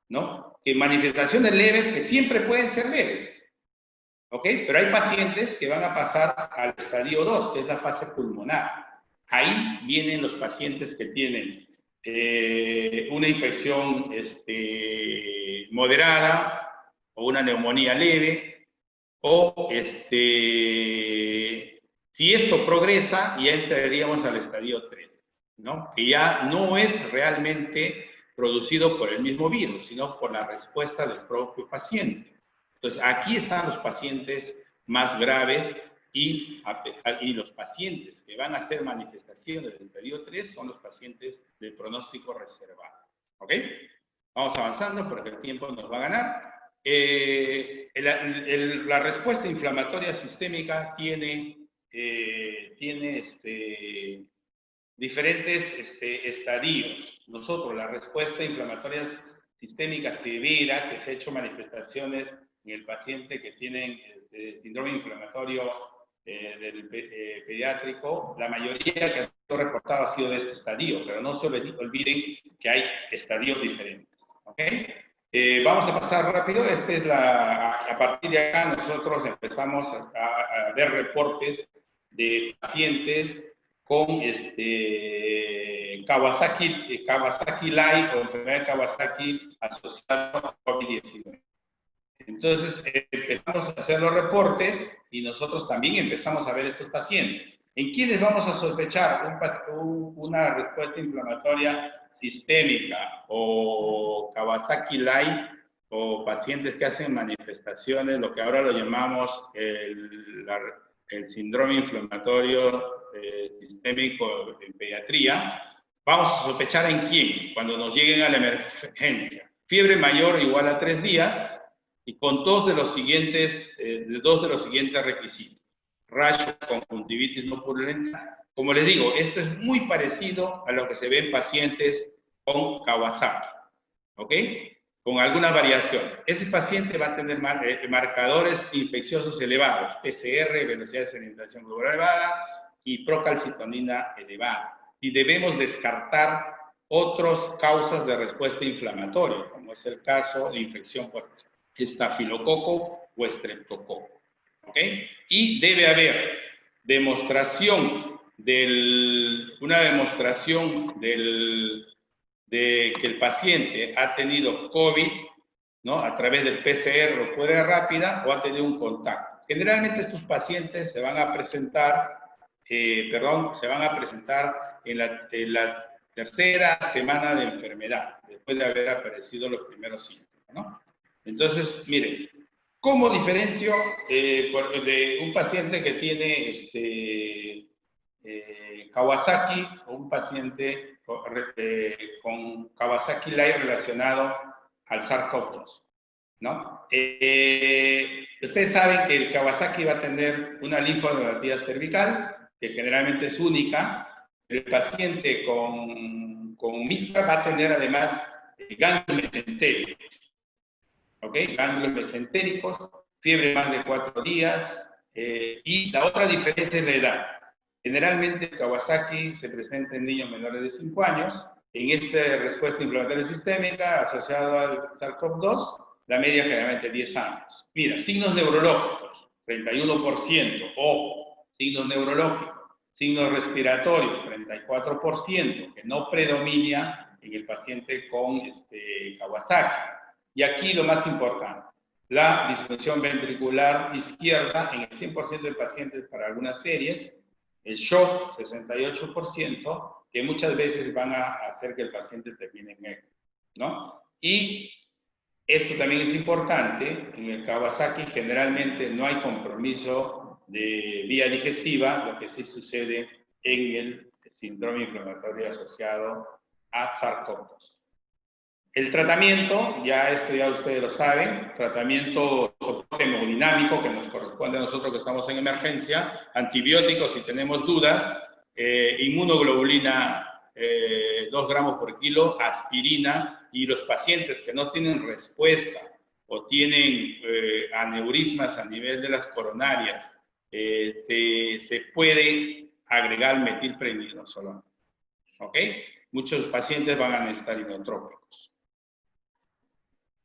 ¿no? Que manifestaciones leves que siempre pueden ser leves, ¿ok? Pero hay pacientes que van a pasar al estadio 2, que es la fase pulmonar. Ahí vienen los pacientes que tienen una infección moderada, o una neumonía leve, o si esto progresa, ya entraríamos al estadio 3, ¿no? Que ya no es realmente producido por el mismo virus, sino por la respuesta del propio paciente. Entonces, aquí están los pacientes más graves y los pacientes que van a hacer manifestaciones del estadio 3 son los pacientes del pronóstico reservado. ¿Ok? Vamos avanzando porque el tiempo nos va a ganar. La respuesta inflamatoria sistémica tiene diferentes estadios. Nosotros, la respuesta inflamatoria sistémica severa, que se ha hecho manifestaciones en el paciente que tienen síndrome inflamatorio pediátrico, la mayoría que ha sido reportado ha sido de este estadio, pero no se olviden que hay estadios diferentes. ¿Ok? Vamos a pasar rápido. A partir de acá nosotros empezamos a ver reportes de pacientes con Kawasaki-Like o enfermedad de Kawasaki asociada a COVID-19. Entonces empezamos a hacer los reportes y nosotros también empezamos a ver estos pacientes. ¿En quiénes vamos a sospechar una respuesta inflamatoria sistémica o Kawasaki-like o pacientes que hacen manifestaciones, lo que ahora lo llamamos el síndrome inflamatorio sistémico en pediatría? Vamos a sospechar en quién cuando nos lleguen a la emergencia. Fiebre mayor o igual a 3 días y con dos de los siguientes requisitos. Rash con conjuntivitis no purulenta. Como les digo, esto es muy parecido a lo que se ve en pacientes con Kawasaki, ¿ok? Con alguna variación. Ese paciente va a tener marcadores infecciosos elevados, PCR, velocidad de sedimentación globular elevada y procalcitonina elevada. Y debemos descartar otras causas de respuesta inflamatoria, como es el caso de infección por estafilococo o estreptococo. ¿Ok? Y debe haber una demostración de que el paciente ha tenido COVID, ¿no? A través del PCR o prueba rápida o ha tenido un contacto. Generalmente estos pacientes se van a presentar en la tercera semana de enfermedad, después de haber aparecido los primeros síntomas, ¿no? Entonces, miren, ¿cómo diferencio de un paciente que tiene Kawasaki o un paciente con Kawasaki-like relacionado al SARS-CoV-2? ¿No? Ustedes saben que el Kawasaki va a tener una linfodenopatía cervical, que generalmente es única. El paciente con MISPA va a tener además ganglios mesentéricos. ¿Ok? Ganglios mesentéricos, fiebre más de 4 días, y la otra diferencia es la edad. Generalmente Kawasaki se presenta en niños menores de 5 años. En esta respuesta inflamatoria sistémica asociada al SARS-CoV-2, la media generalmente 10 años. Mira, signos neurológicos, 31%, ojo, signos neurológicos, signos respiratorios, 34%, que no predomina en el paciente con Kawasaki. Y aquí lo más importante, la disfunción ventricular izquierda en el 100% de pacientes para algunas series, el shock, 68%, que muchas veces van a hacer que el paciente termine en ECMO, ¿no? Y esto también es importante, en el Kawasaki generalmente no hay compromiso de vía digestiva, lo que sí sucede en el síndrome inflamatorio asociado a SARS-CoV-2. El tratamiento, ya esto ya ustedes lo saben, tratamiento soporte hemodinámico que nos corresponde a nosotros que estamos en emergencia, antibióticos si tenemos dudas, inmunoglobulina 2 gramos por kilo, aspirina, y los pacientes que no tienen respuesta o tienen aneurismas a nivel de las coronarias, se puede agregar metilprednisolona. ¿Ok? Muchos pacientes van a necesitar inotrópicos.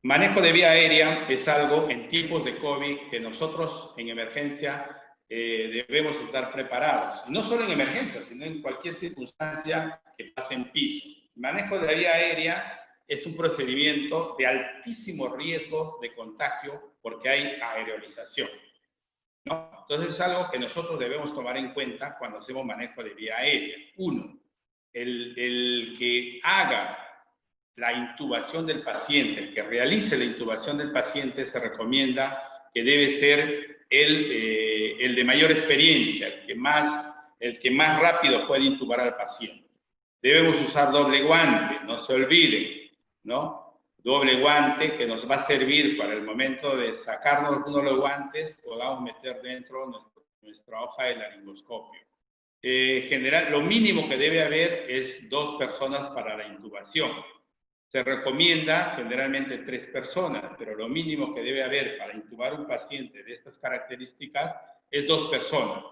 Manejo de vía aérea es algo en tiempos de COVID que nosotros en emergencia debemos estar preparados. No solo en emergencia, sino en cualquier circunstancia que pase en piso. El manejo de la vía aérea es un procedimiento de altísimo riesgo de contagio porque hay aerolización, ¿no? Entonces es algo que nosotros debemos tomar en cuenta cuando hacemos manejo de vía aérea. Uno, el que haga la intubación del paciente, el que realice la intubación del paciente, se recomienda que debe ser el de mayor experiencia, el que más rápido puede intubar al paciente. Debemos usar doble guante, no se olviden, ¿no? Doble guante que nos va a servir para el momento de sacarnos uno de los guantes, podamos meter dentro nuestra hoja de laringoscopio. General, lo mínimo que debe haber es 2 personas para la intubación. Se recomienda generalmente 3 personas, pero lo mínimo que debe haber para intubar un paciente de estas características es 2 personas.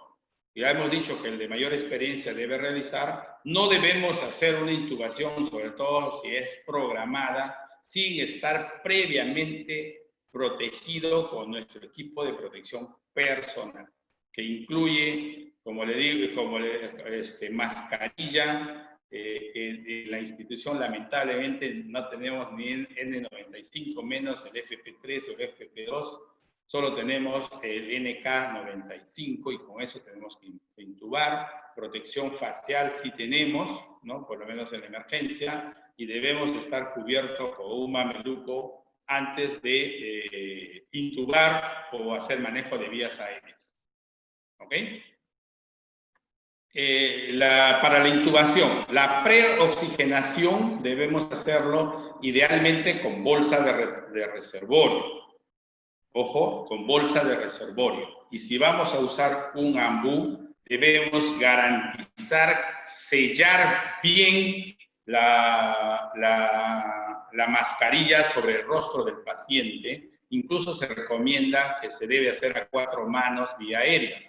Ya hemos dicho que el de mayor experiencia debe realizar. No debemos hacer una intubación, sobre todo si es programada, sin estar previamente protegido con nuestro equipo de protección personal, que incluye, como le digo, mascarilla. En la institución lamentablemente no tenemos ni el N95 menos el FP3 o el FP2, solo tenemos el NK95 y con eso tenemos que intubar. Protección facial sí tenemos, ¿no? Por lo menos en la emergencia, y debemos estar cubiertos con un mameluco antes de intubar o hacer manejo de vías aéreas. ¿Ok? Para la intubación, la preoxigenación debemos hacerlo idealmente con bolsa de reservorio. Ojo, con bolsa de reservorio. Y si vamos a usar un ambú, debemos garantizar, sellar bien la mascarilla sobre el rostro del paciente. Incluso se recomienda que se debe hacer a 4 manos vía aérea.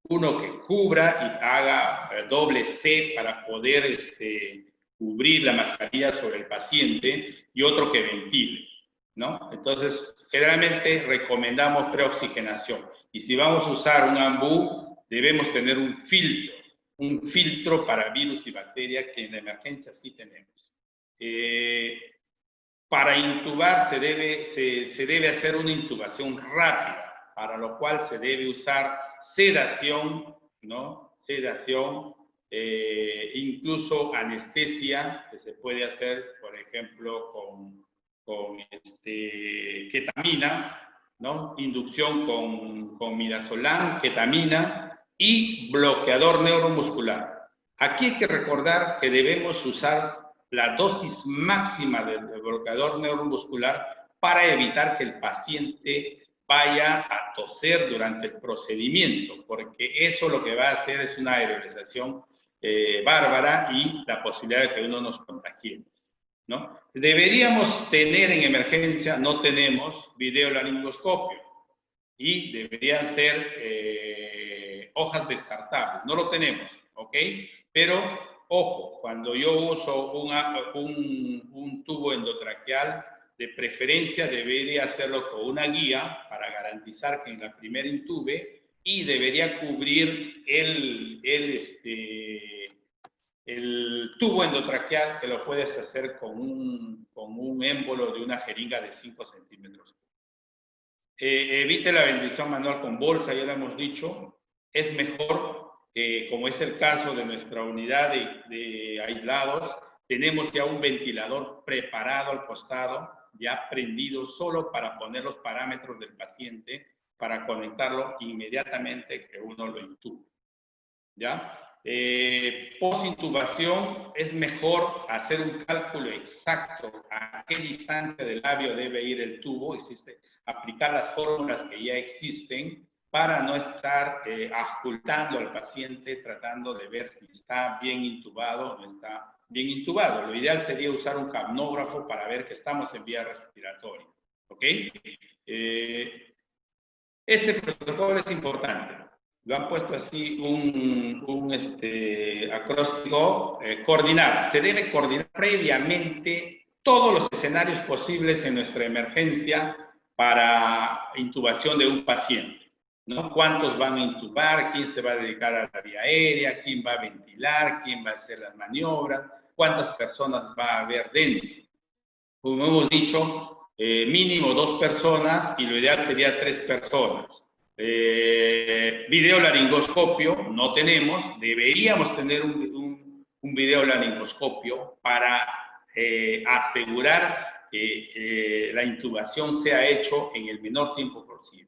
Uno que cubra y haga doble C para poder cubrir la mascarilla sobre el paciente y otro que ventile, ¿no? Entonces, generalmente recomendamos preoxigenación. Y si vamos a usar un ambú, debemos tener un filtro para virus y bacterias que en la emergencia sí tenemos. Para intubar se debe hacer una intubación rápida, para lo cual se debe usar sedación, ¿no? Sedación, incluso anestesia, que se puede hacer, por ejemplo, con ketamina, ¿no? Inducción con midazolam, ketamina y bloqueador neuromuscular. Aquí hay que recordar que debemos usar la dosis máxima del bloqueador neuromuscular para evitar que el paciente vaya a toser durante el procedimiento, porque eso lo que va a hacer es una aerolización bárbara y la posibilidad de que uno nos contagie, ¿no? Deberíamos tener en emergencia, no tenemos videolaringoscopio y deberían ser hojas descartables, no lo tenemos, ¿ok? Pero, ojo, cuando yo uso un tubo endotraqueal, de preferencia debería hacerlo con una guía para garantizar que en la primera intube y debería cubrir el tubo endotraqueal, que lo puedes hacer con un émbolo de una jeringa de 5 centímetros. Evite la bendición manual con bolsa, ya lo hemos dicho. Es mejor, como es el caso de nuestra unidad de aislados, tenemos ya un ventilador preparado al costado, ya prendido solo para poner los parámetros del paciente, para conectarlo inmediatamente que uno lo intube, ¿ya? Post-intubación es mejor hacer un cálculo exacto a qué distancia del labio debe ir el tubo, aplicar las fórmulas que ya existen para no estar auscultando al paciente tratando de ver si está bien intubado o no está bien intubado. Lo ideal sería usar un capnógrafo para ver que estamos en vía respiratoria, ¿ok? Este protocolo es importante. Lo han puesto así un acróstico, coordinar. Se debe coordinar previamente todos los escenarios posibles en nuestra emergencia para intubación de un paciente, ¿no? ¿Cuántos van a intubar? ¿Quién se va a dedicar a la vía aérea? ¿Quién va a ventilar? ¿Quién va a hacer las maniobras? ¿Cuántas personas va a haber dentro? como hemos dicho, mínimo 2 personas y lo ideal sería 3 personas. Videolaringoscopio no tenemos, deberíamos tener un videolaringoscopio para asegurar que la intubación sea hecho en el menor tiempo posible,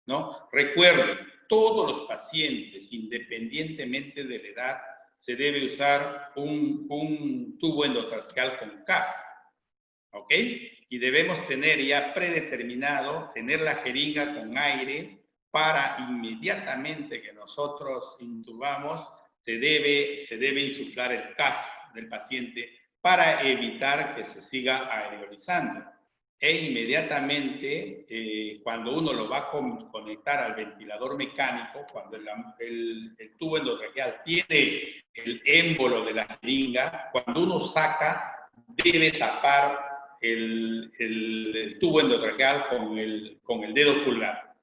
¿no? Recuerden, todos los pacientes, independientemente de la edad, se debe usar un tubo endotraqueal con CAF, ¿ok? Y debemos tener ya predeterminado, tener la jeringa con aire para inmediatamente que nosotros intubamos, se debe insuflar el CAF del paciente para evitar que se siga aerolizando. E inmediatamente, cuando uno lo va a conectar al ventilador mecánico, cuando el tubo endotraqueal tiene el émbolo de la jeringa, cuando uno saca, debe tapar el tubo endotraqueal con el dedo pulgar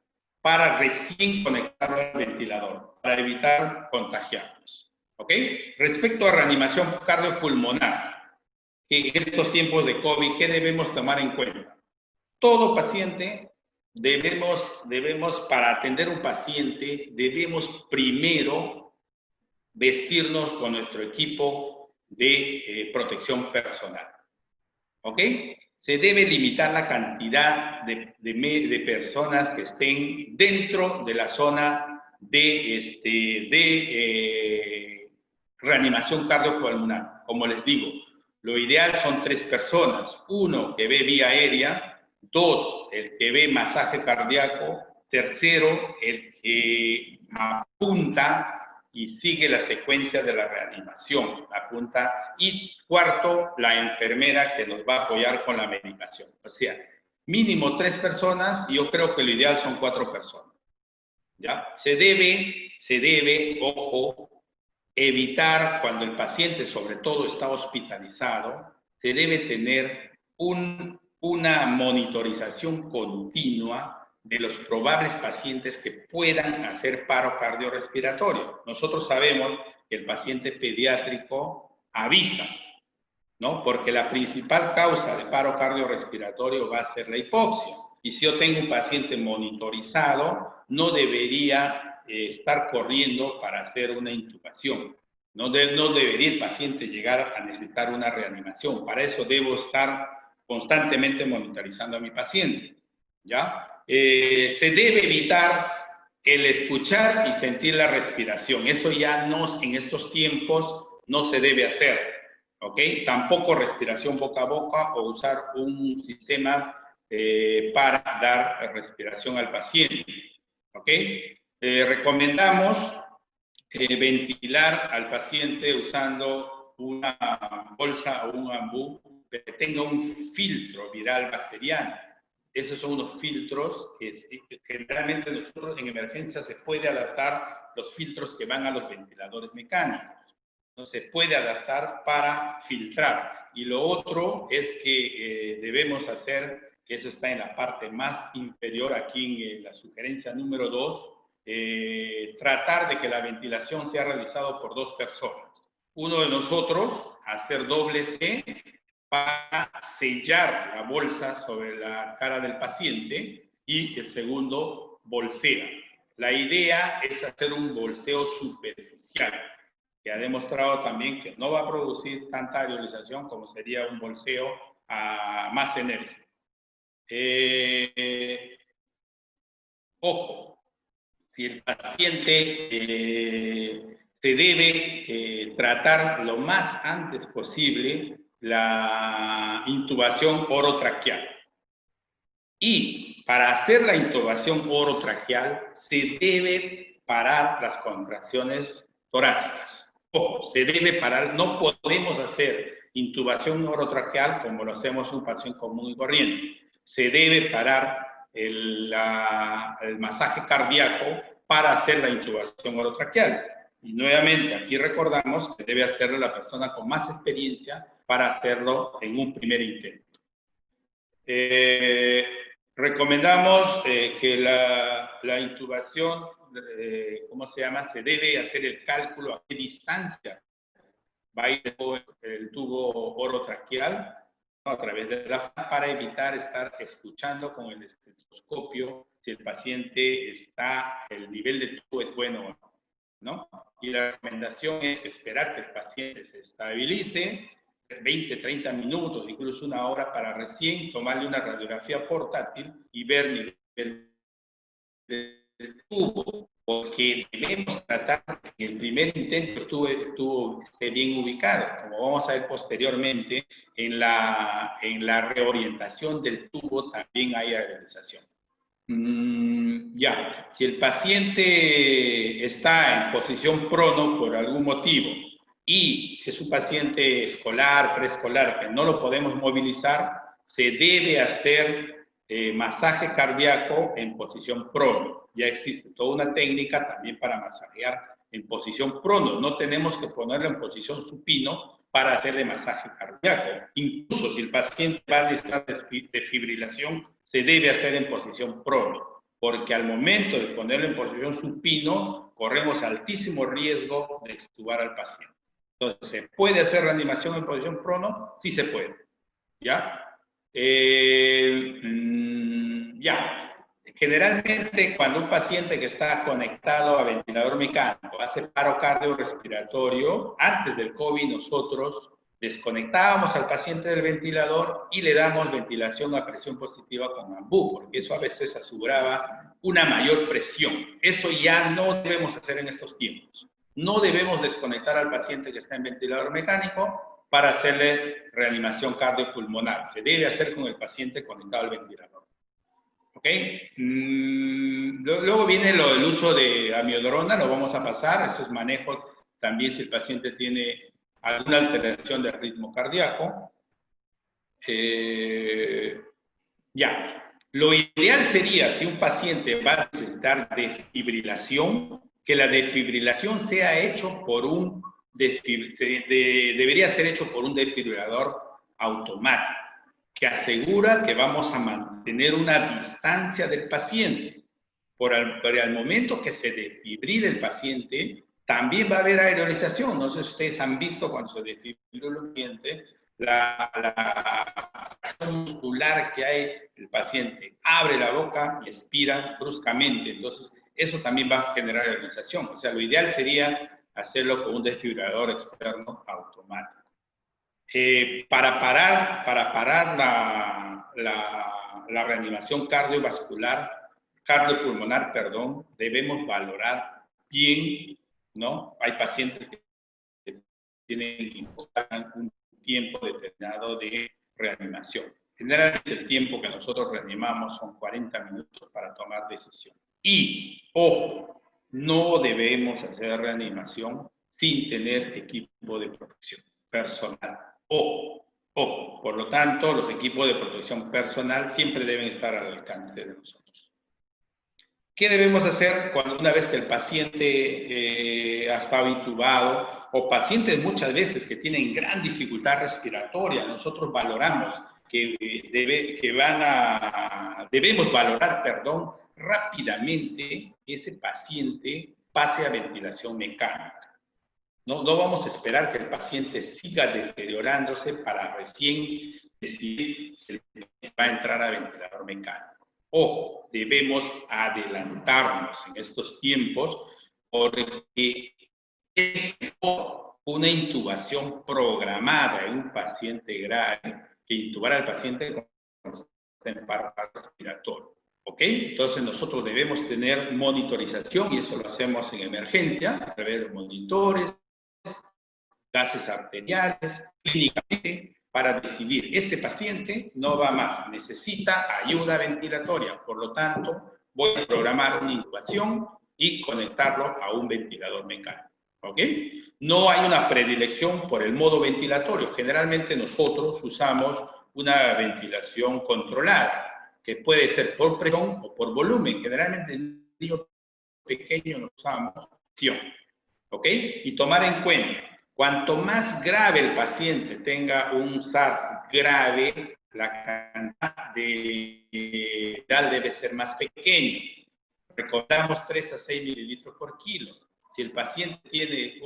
para recién conectarlo al ventilador, para evitar contagiarnos. ¿Ok? Respecto a reanimación cardiopulmonar, que en estos tiempos de COVID, ¿qué debemos tomar en cuenta? Todo paciente para atender un paciente, debemos primero vestirnos con nuestro equipo de protección personal. ¿Ok? Se debe limitar la cantidad de personas que estén dentro de la zona de reanimación cardiopulmonar. Como les digo, lo ideal son 3 personas. 1 que ve vía aérea, 2 el que ve masaje cardíaco, 3 el que apunta y sigue la secuencia de la reanimación, apunta, y 4 la enfermera que nos va a apoyar con la medicación. O sea, mínimo 3 personas, y yo creo que lo ideal son 4 personas. ¿Ya? Se debe, ojo, evitar cuando el paciente sobre todo está hospitalizado, se debe tener una monitorización continua de los probables pacientes que puedan hacer paro cardiorrespiratorio. Nosotros sabemos que el paciente pediátrico avisa, ¿no? Porque la principal causa de paro cardiorrespiratorio va a ser la hipoxia. Y si yo tengo un paciente monitorizado, no debería estar corriendo para hacer una intubación. No debería el paciente llegar a necesitar una reanimación. Para eso debo estar constantemente monitorizando a mi paciente, ¿ya? Se debe evitar el escuchar y sentir la respiración. Eso ya en estos tiempos no se debe hacer, ¿ok? Tampoco respiración boca a boca o usar un sistema para dar respiración al paciente, ¿ok? Recomendamos ventilar al paciente usando una bolsa o un ambú que tenga un filtro viral bacteriano. Esos son unos filtros que generalmente nosotros en emergencia se puede adaptar los filtros que van a los ventiladores mecánicos. No se puede adaptar para filtrar. Y lo otro es que debemos hacer, que eso está en la parte más inferior aquí en la sugerencia número 2, tratar de que la ventilación sea realizada por 2 personas. Uno de nosotros hacer doble C para sellar la bolsa sobre la cara del paciente y el segundo bolsea. La idea es hacer un bolseo superficial, que ha demostrado también que no va a producir tanta aerolización como sería un bolseo más enérgico. Ojo, si el paciente se debe tratar lo más antes posible la intubación orotraqueal. Y para hacer la intubación orotraqueal se debe parar las contracciones torácicas. Ojo, se debe parar, no podemos hacer intubación orotraqueal como lo hacemos un paciente común y corriente. Se debe parar el masaje cardíaco para hacer la intubación orotraqueal. Y nuevamente, aquí recordamos que debe hacerlo la persona con más experiencia para hacerlo en un primer intento. Recomendamos que la intubación, ¿cómo se llama? Se debe hacer el cálculo a qué distancia va a ir el tubo orotraqueal a través de la para evitar estar escuchando con el estetoscopio si el paciente está, el nivel de tubo es bueno o no, ¿no? Y la recomendación es esperar que el paciente se estabilice, 20, 30 minutos, incluso una hora, para recién tomarle una radiografía portátil y ver nivel del tubo, porque debemos tratar que el primer intento esté bien ubicado, como vamos a ver posteriormente, en la reorientación del tubo también hay realización. Ya, si el paciente está en posición prono por algún motivo y es un paciente escolar, preescolar, que no lo podemos movilizar, se debe hacer masaje cardíaco en posición prono. Ya existe toda una técnica también para masajear en posición prono. No tenemos que ponerlo en posición supino para hacerle masaje cardíaco. Incluso si el paciente va a estar de fibrilación, se debe hacer en posición prono, porque al momento de ponerlo en posición supino, corremos altísimo riesgo de extubar al paciente. Entonces, ¿se puede hacer reanimación en posición prono? Sí se puede. ¿Ya? Ya. Generalmente, cuando un paciente que está conectado a ventilador mecánico hace paro cardiorrespiratorio, antes del COVID nosotros desconectábamos al paciente del ventilador y le damos ventilación a presión positiva con ambú, porque eso a veces aseguraba una mayor presión. Eso ya no debemos hacer en estos tiempos. No debemos desconectar al paciente que está en ventilador mecánico para hacerle reanimación cardiopulmonar. Se debe hacer con el paciente conectado al ventilador. ¿Ok? Luego viene el uso de amiodarona, lo vamos a pasar. Esos manejos también si el paciente tiene alguna alteración del ritmo cardíaco. Ya. Lo ideal sería, si un paciente va a necesitar desfibrilación, que la desfibrilación sea hecho por un debería ser hecho por un desfibrilador automático, que asegura que vamos a mantener una distancia del paciente. Por el momento que se desfibrile el paciente, también va a haber aerolización. No sé si ustedes han visto cuando se desfibrila el paciente, la acción muscular que hay, el paciente abre la boca y expira bruscamente. Entonces, eso también va a generar aerolización. O sea, lo ideal sería hacerlo con un desfibrilador externo automático. Para parar la reanimación cardiopulmonar, perdón, debemos valorar bien, ¿no? Hay pacientes que tienen un tiempo determinado de reanimación. Generalmente el tiempo que nosotros reanimamos son 40 minutos para tomar decisión. Y, ojo, no debemos hacer reanimación sin tener equipo de protección personal. Ojo, por lo tanto, los equipos de protección personal siempre deben estar al alcance de nosotros. ¿Qué debemos hacer una vez que el paciente ha estado intubado o pacientes muchas veces que tienen gran dificultad respiratoria? Nosotros valoramos debemos valorar, rápidamente que este paciente pase a ventilación mecánica. No vamos a esperar que el paciente siga deteriorándose para recién decidir si va a entrar a ventilador mecánico. Ojo, debemos adelantarnos en estos tiempos porque es mejor una intubación programada en un paciente grave que intubar al paciente con paro respiratorio. ¿Ok? Entonces nosotros debemos tener monitorización y eso lo hacemos en emergencia a través de monitores, gases arteriales, clínicamente, para decidir, este paciente no va más, necesita ayuda ventilatoria, por lo tanto, voy a programar una intubación y conectarlo a un ventilador mecánico. ¿Ok? No hay una predilección por el modo ventilatorio. Generalmente nosotros usamos una ventilación controlada, que puede ser por presión o por volumen. Generalmente en niños pequeños no usamos presión. ¿Ok? Y tomar en cuenta, cuanto más grave el paciente tenga un SARS grave, la cantidad de tal debe ser más pequeña. Recordamos 3 a 6 mililitros por kilo. Si el paciente tiene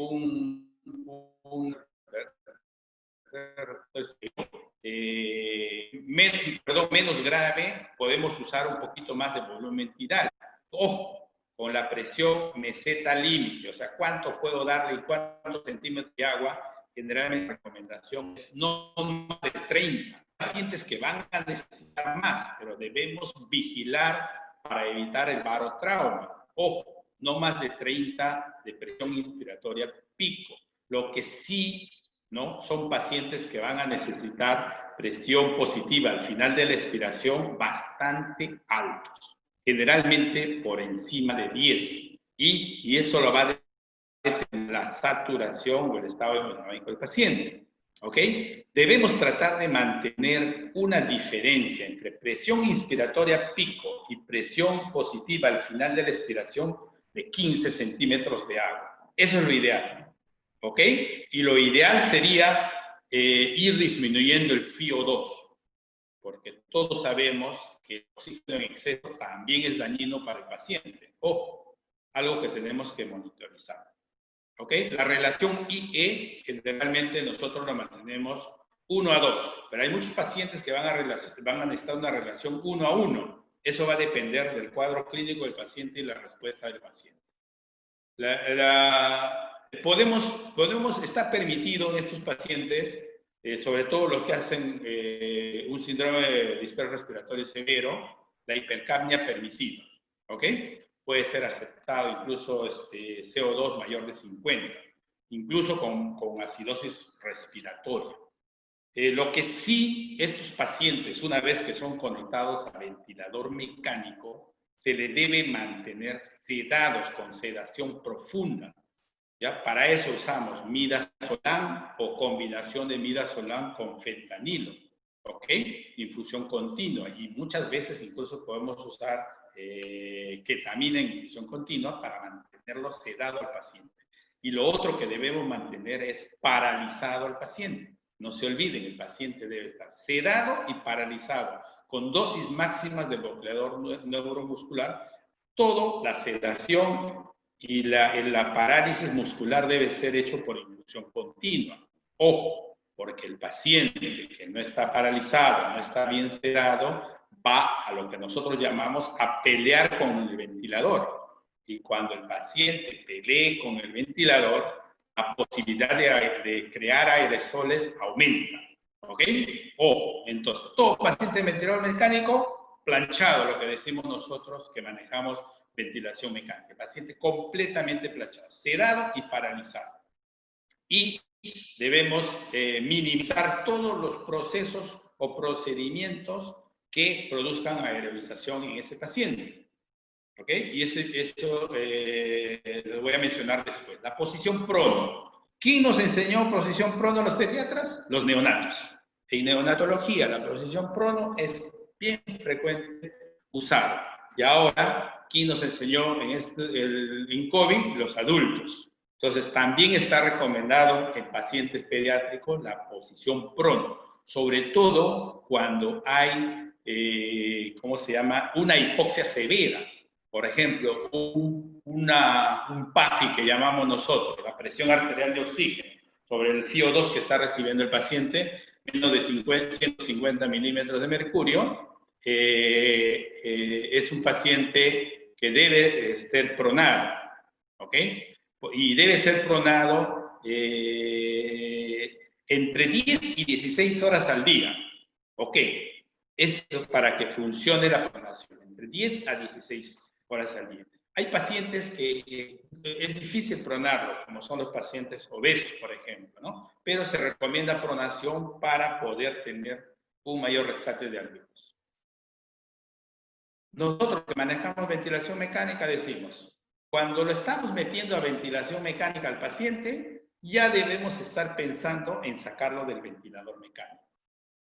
menos grave, podemos usar un poquito más de volumen tidal. Ojo, con la presión meseta límite, o sea, cuánto puedo darle y cuántos centímetros de agua. Generalmente la recomendación es no más de 30. Pacientes que van a necesitar más, pero debemos vigilar para evitar el barotrauma. Ojo, no más de 30 de presión inspiratoria pico. Lo que sí, ¿no? Son pacientes que van a necesitar presión positiva al final de la expiración bastante altos, generalmente por encima de 10. Y eso lo va a determinar la saturación o el estado hemodinámico del paciente. ¿Ok? Debemos tratar de mantener una diferencia entre presión inspiratoria pico y presión positiva al final de la expiración de 15 centímetros de agua. Eso es lo ideal. ¿Ok? Y lo ideal sería ir disminuyendo el FiO2, porque todos sabemos que el oxígeno en exceso también es dañino para el paciente. Ojo, algo que tenemos que monitorizar. ¿Ok? La relación IE, generalmente nosotros la mantenemos 1:2, pero hay muchos pacientes que van a necesitar una relación 1:1. Eso va a depender del cuadro clínico del paciente y la respuesta del paciente. Está permitido en estos pacientes, sobre todo los que hacen un síndrome de distrés respiratorio severo, la hipercapnia permisiva, ¿ok? Puede ser aceptado incluso CO2 mayor de 50, incluso con acidosis respiratoria. Lo que sí, estos pacientes, una vez que son conectados a ventilador mecánico, se les debe mantener sedados con sedación profunda. ¿Ya? Para eso usamos midazolam o combinación de midazolam con fentanilo, ¿ok? Infusión continua, y muchas veces incluso podemos usar ketamina en infusión continua para mantenerlo sedado al paciente. Y lo otro que debemos mantener es paralizado al paciente. No se olviden, el paciente debe estar sedado y paralizado, con dosis máximas de bloqueador neuromuscular. Todo, la sedación y la parálisis muscular debe ser hecho por infusión continua. Ojo, porque el paciente que no está paralizado, no está bien sedado, va a lo que nosotros llamamos a pelear con el ventilador. Y cuando el paciente pelee con el ventilador, la posibilidad de crear aerosoles aumenta. ¿Ok? Ojo, entonces, todo paciente de ventilador mecánico, planchado, lo que decimos nosotros que manejamos ventilación mecánica. El paciente completamente planchado, sedado y paralizado. Y debemos minimizar todos los procesos o procedimientos que produzcan aerobización en ese paciente. ¿Ok? Y eso lo voy a mencionar después. La posición prono. ¿Quién nos enseñó posición prono a los pediatras? Los neonatos. En neonatología, la posición prono es bien frecuente usada. Y ahora, ¿quién nos enseñó en COVID? Los adultos. Entonces, también está recomendado en pacientes pediátricos la posición prono, sobre todo cuando hay, ¿cómo se llama? Una hipoxia severa. Por ejemplo, un PAFI que llamamos nosotros, la presión arterial de oxígeno, sobre el FiO2 que está recibiendo el paciente, menos de 150 milímetros de mercurio, es un paciente que debe ser pronado, ¿ok? Y debe ser pronado entre 10 y 16 horas al día, ¿ok? Esto para que funcione la pronación, entre 10 a 16 horas al día. Hay pacientes que es difícil pronarlo, como son los pacientes obesos, por ejemplo, ¿no? Pero se recomienda pronación para poder tener un mayor rescate de alveolos. Nosotros que manejamos ventilación mecánica decimos, cuando lo estamos metiendo a ventilación mecánica al paciente, ya debemos estar pensando en sacarlo del ventilador mecánico.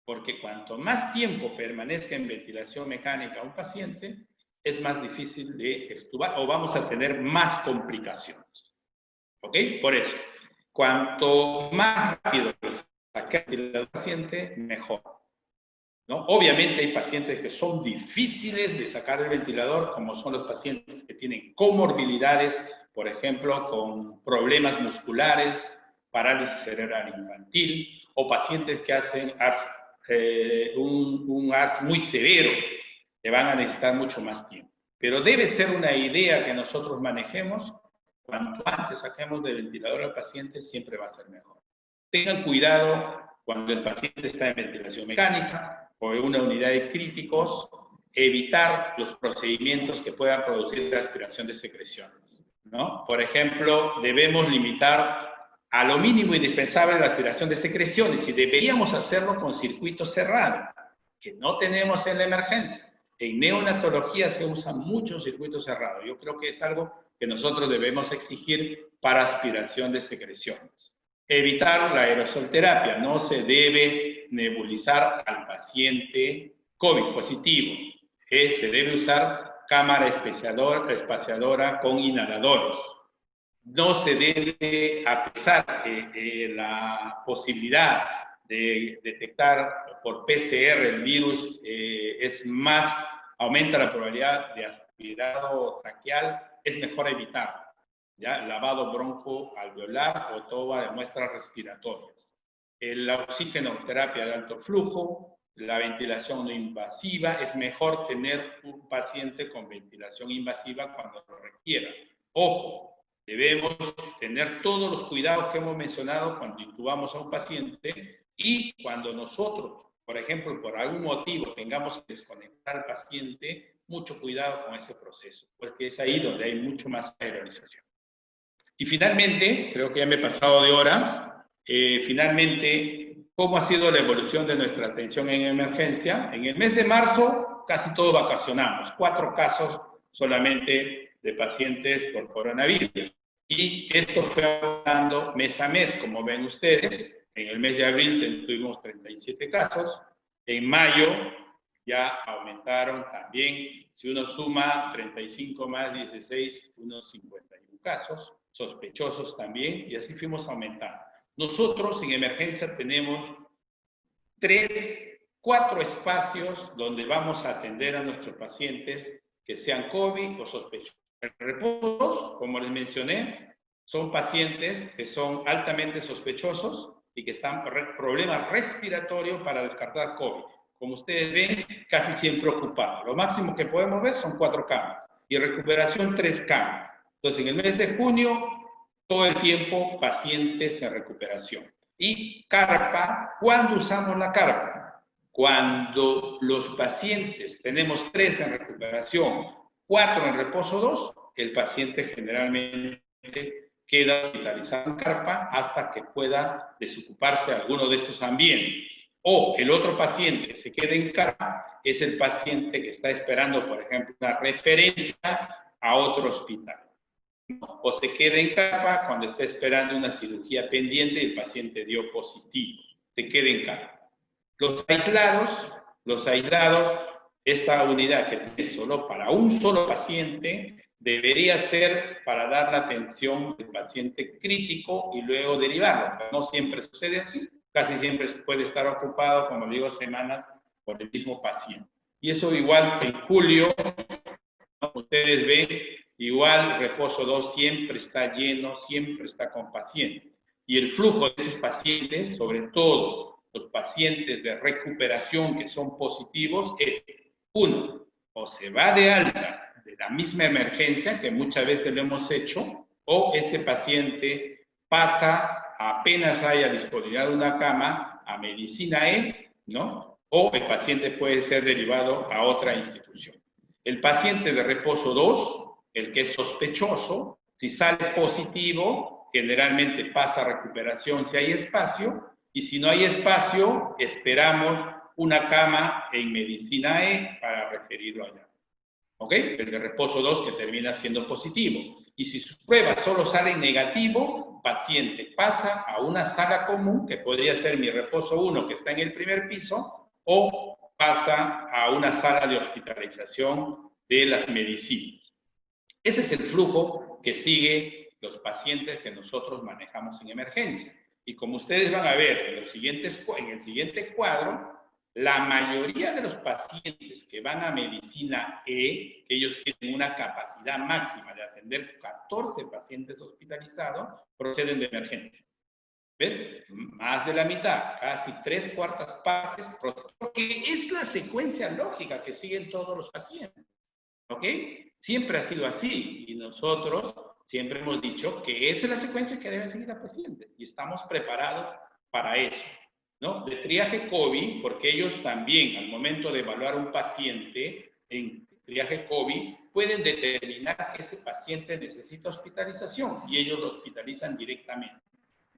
Porque cuanto más tiempo permanezca en ventilación mecánica un paciente, es más difícil de extubar o vamos a tener más complicaciones. ¿Ok? Por eso, cuanto más rápido saque el paciente, mejor. ¿No? Obviamente hay pacientes que son difíciles de sacar del ventilador, como son los pacientes que tienen comorbilidades, por ejemplo, con problemas musculares, parálisis cerebral infantil, o pacientes que hacen un ARS muy severo, que van a necesitar mucho más tiempo. Pero debe ser una idea que nosotros manejemos. Cuanto antes saquemos del ventilador al paciente, siempre va a ser mejor. Tengan cuidado cuando el paciente está en ventilación mecánica o en una unidad de críticos, evitar los procedimientos que puedan producir aspiración de secreciones, ¿no? Por ejemplo, debemos limitar a lo mínimo indispensable la aspiración de secreciones y deberíamos hacerlo con circuito cerrado, que no tenemos en la emergencia. En neonatología se usa mucho circuito cerrado. Yo creo que es algo que nosotros debemos exigir para aspiración de secreciones. Evitar la aerosolterapia. No se debe nebulizar al paciente COVID positivo. Se debe usar cámara espaciadora con inhaladores. No se debe, a pesar de la posibilidad de detectar por PCR el virus, aumenta la probabilidad de aspirado traqueal, es mejor evitarlo. ¿Ya? Lavado broncoalveolar o toma de muestras respiratorias. La oxigenoterapia de alto flujo, la ventilación no invasiva, es mejor tener un paciente con ventilación invasiva cuando lo requiera. Ojo, debemos tener todos los cuidados que hemos mencionado cuando intubamos a un paciente y cuando nosotros, por ejemplo, por algún motivo tengamos que desconectar al paciente, mucho cuidado con ese proceso, porque es ahí donde hay mucho más aerolización. Y finalmente, creo que ya me he pasado de hora, finalmente, ¿cómo ha sido la evolución de nuestra atención en emergencia? En el mes de marzo, casi todos vacacionamos, 4 casos solamente de pacientes por coronavirus. Y esto fue aumentando mes a mes, como ven ustedes. En el mes de abril tuvimos 37 casos. En mayo ya aumentaron también, si uno suma 35 más 16, unos 51 casos. Sospechosos también, y así fuimos aumentando. Nosotros en emergencia tenemos 4 espacios donde vamos a atender a nuestros pacientes que sean COVID o sospechosos. En reposo, como les mencioné, son pacientes que son altamente sospechosos y que están con problemas respiratorios para descartar COVID. Como ustedes ven, casi siempre ocupados. Lo máximo que podemos ver son 4 camas y recuperación 3 camas. Entonces, en el mes de junio, todo el tiempo pacientes en recuperación. Y carpa, ¿cuándo usamos la carpa? Cuando los pacientes, tenemos 3 en recuperación, 4 en reposo 2, el paciente generalmente queda hospitalizado en carpa hasta que pueda desocuparse de alguno de estos ambientes. O el otro paciente que se queda en carpa es el paciente que está esperando, por ejemplo, una referencia a otro hospital. O se queda en carpa cuando está esperando una cirugía pendiente y el paciente dio positivo. Se queda en carpa. Los aislados, esta unidad que tiene solo para un solo paciente, debería ser para dar la atención del paciente crítico y luego derivarlo. Pero no siempre sucede así. Casi siempre puede estar ocupado, como digo, semanas por el mismo paciente. Y eso igual en julio, ¿no? Ustedes ven, igual reposo 2 siempre está lleno, siempre está con pacientes. Y el flujo de esos pacientes, sobre todo los pacientes de recuperación que son positivos, es 1, o se va de alta de la misma emergencia, que muchas veces lo hemos hecho, o este paciente pasa, apenas haya disponibilidad de una cama, a medicina E, ¿no? O el paciente puede ser derivado a otra institución. El paciente de reposo 2, el que es sospechoso, si sale positivo, generalmente pasa a recuperación si hay espacio, y si no hay espacio, esperamos una cama en medicina E para referirlo allá. ¿Ok? El de reposo 2 que termina siendo positivo. Y si sus pruebas solo salen negativo, paciente pasa a una sala común, que podría ser mi reposo 1 que está en el primer piso, o pasa a una sala de hospitalización de las medicinas. Ese es el flujo que sigue los pacientes que nosotros manejamos en emergencia. Y como ustedes van a ver en el siguiente cuadro, la mayoría de los pacientes que van a medicina E, que ellos tienen una capacidad máxima de atender 14 pacientes hospitalizados, proceden de emergencia. ¿Ves? más de la mitad, casi 3/4 partes, porque es la secuencia lógica que siguen todos los pacientes. ¿Ok? Siempre ha sido así y nosotros siempre hemos dicho que esa es la secuencia que deben seguir los pacientes y estamos preparados para eso, ¿no? De triaje COVID, porque ellos también al momento de evaluar un paciente en triaje COVID pueden determinar que ese paciente necesita hospitalización y ellos lo hospitalizan directamente.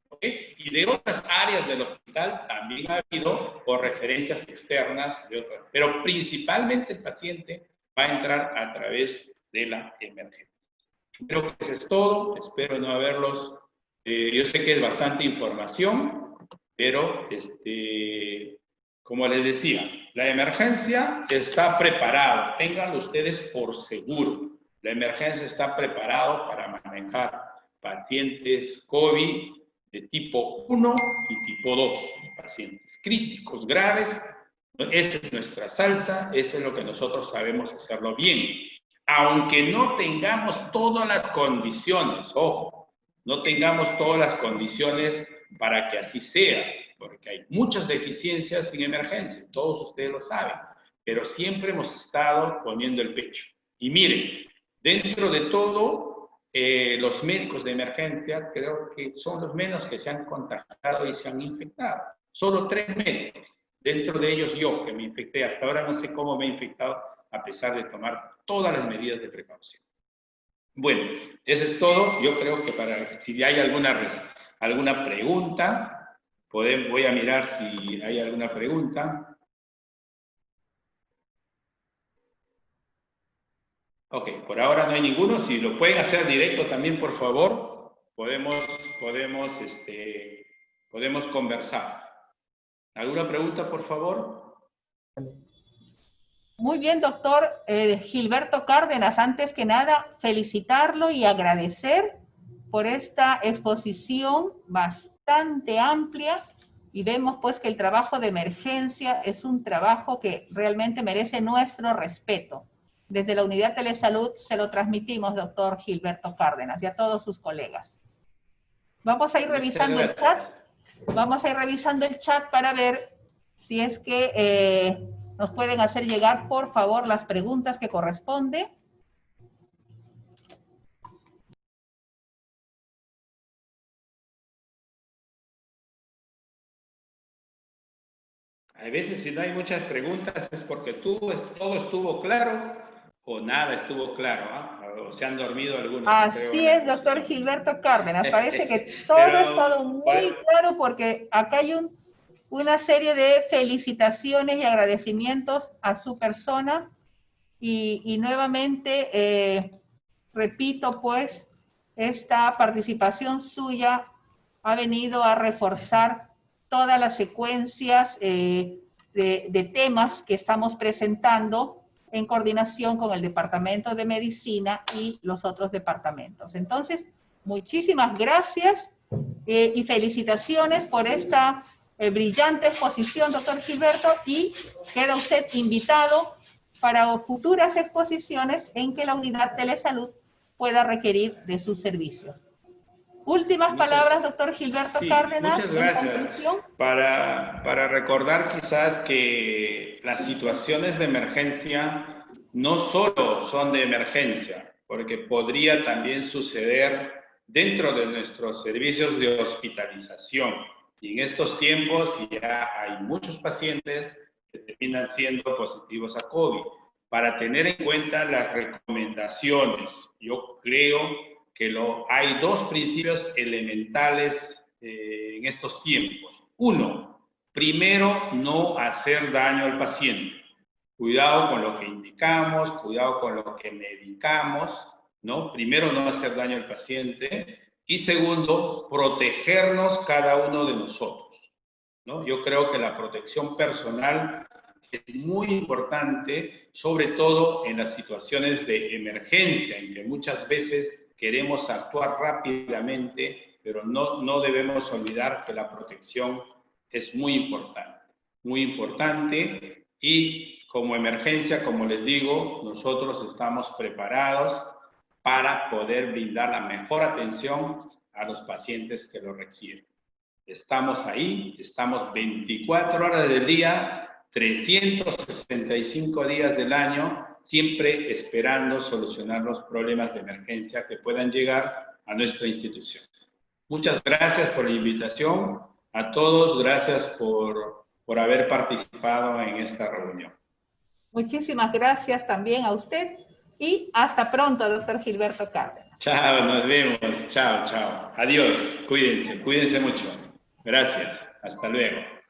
¿Okay? Y de otras áreas del hospital también ha habido por referencias externas de otras, pero principalmente el paciente va a entrar a través de la emergencia. Creo que eso es todo, espero no haberlos, yo sé que es bastante información, pero como les decía, la emergencia está preparada, ténganlo ustedes por seguro, la emergencia está preparada para manejar pacientes COVID de tipo 1 y tipo 2, pacientes críticos, graves. Esa es nuestra salsa, eso es lo que nosotros sabemos hacerlo bien. Aunque no tengamos todas las condiciones, ojo, no tengamos todas las condiciones para que así sea, porque hay muchas deficiencias en emergencia, todos ustedes lo saben, pero siempre hemos estado poniendo el pecho. Y miren, dentro de todo, los médicos de emergencia creo que son los menos que se han contagiado y se han infectado. Solo 3 médicos. Dentro de ellos yo, que me infecté. Hasta ahora no sé cómo me he infectado, a pesar de tomar todas las medidas de precaución. Bueno, eso es todo. Yo creo que si hay alguna pregunta, voy a mirar si hay alguna pregunta. Ok, por ahora no hay ninguno. Si lo pueden hacer directo también, por favor, podemos conversar. ¿Alguna pregunta, por favor? Muy bien, doctor Gilberto Cárdenas. Antes que nada, felicitarlo y agradecer por esta exposición bastante amplia y vemos pues que el trabajo de emergencia es un trabajo que realmente merece nuestro respeto. Desde la Unidad Telesalud se lo transmitimos, doctor Gilberto Cárdenas, y a todos sus colegas. Vamos a ir revisando el chat. Vamos a ir revisando el chat para ver si es que nos pueden hacer llegar, por favor, las preguntas que corresponde. A veces si no hay muchas preguntas es porque todo estuvo claro o nada estuvo claro, ¿eh? O se han dormido algunos. Así es, doctor Gilberto Cárdenas. Parece que todo ha estado muy claro porque acá hay una serie de felicitaciones y agradecimientos a su persona y nuevamente repito pues esta participación suya ha venido a reforzar todas las secuencias de temas que estamos presentando en coordinación con el Departamento de Medicina y los otros departamentos. Entonces, muchísimas gracias y felicitaciones por esta brillante exposición, doctor Gilberto, y queda usted invitado para futuras exposiciones en que la Unidad Telesalud pueda requerir de sus servicios. Últimas palabras, doctor Gilberto Cárdenas. Muchas gracias. Para recordar quizás que las situaciones de emergencia no solo son de emergencia, porque podría también suceder dentro de nuestros servicios de hospitalización. Y en estos tiempos ya hay muchos pacientes que terminan siendo positivos a COVID. Para tener en cuenta las recomendaciones, yo creo que hay 2 principios elementales en estos tiempos. Uno, primero, no hacer daño al paciente. Cuidado con lo que indicamos, cuidado con lo que medicamos, ¿no? Primero, no hacer daño al paciente. Y segundo, protegernos cada uno de nosotros, ¿no? Yo creo que la protección personal es muy importante, sobre todo en las situaciones de emergencia, en que muchas veces queremos actuar rápidamente, pero no debemos olvidar que la protección es muy importante y como emergencia, como les digo, nosotros estamos preparados para poder brindar la mejor atención a los pacientes que lo requieren. Estamos ahí, estamos 24 horas del día, 365 días del año, siempre esperando solucionar los problemas de emergencia que puedan llegar a nuestra institución. Muchas gracias por la invitación. A todos, gracias por haber participado en esta reunión. Muchísimas gracias también a usted y hasta pronto, doctor Gilberto Cárdenas. Chao, nos vemos. Chao, chao. Adiós. Cuídense mucho. Gracias. Hasta luego.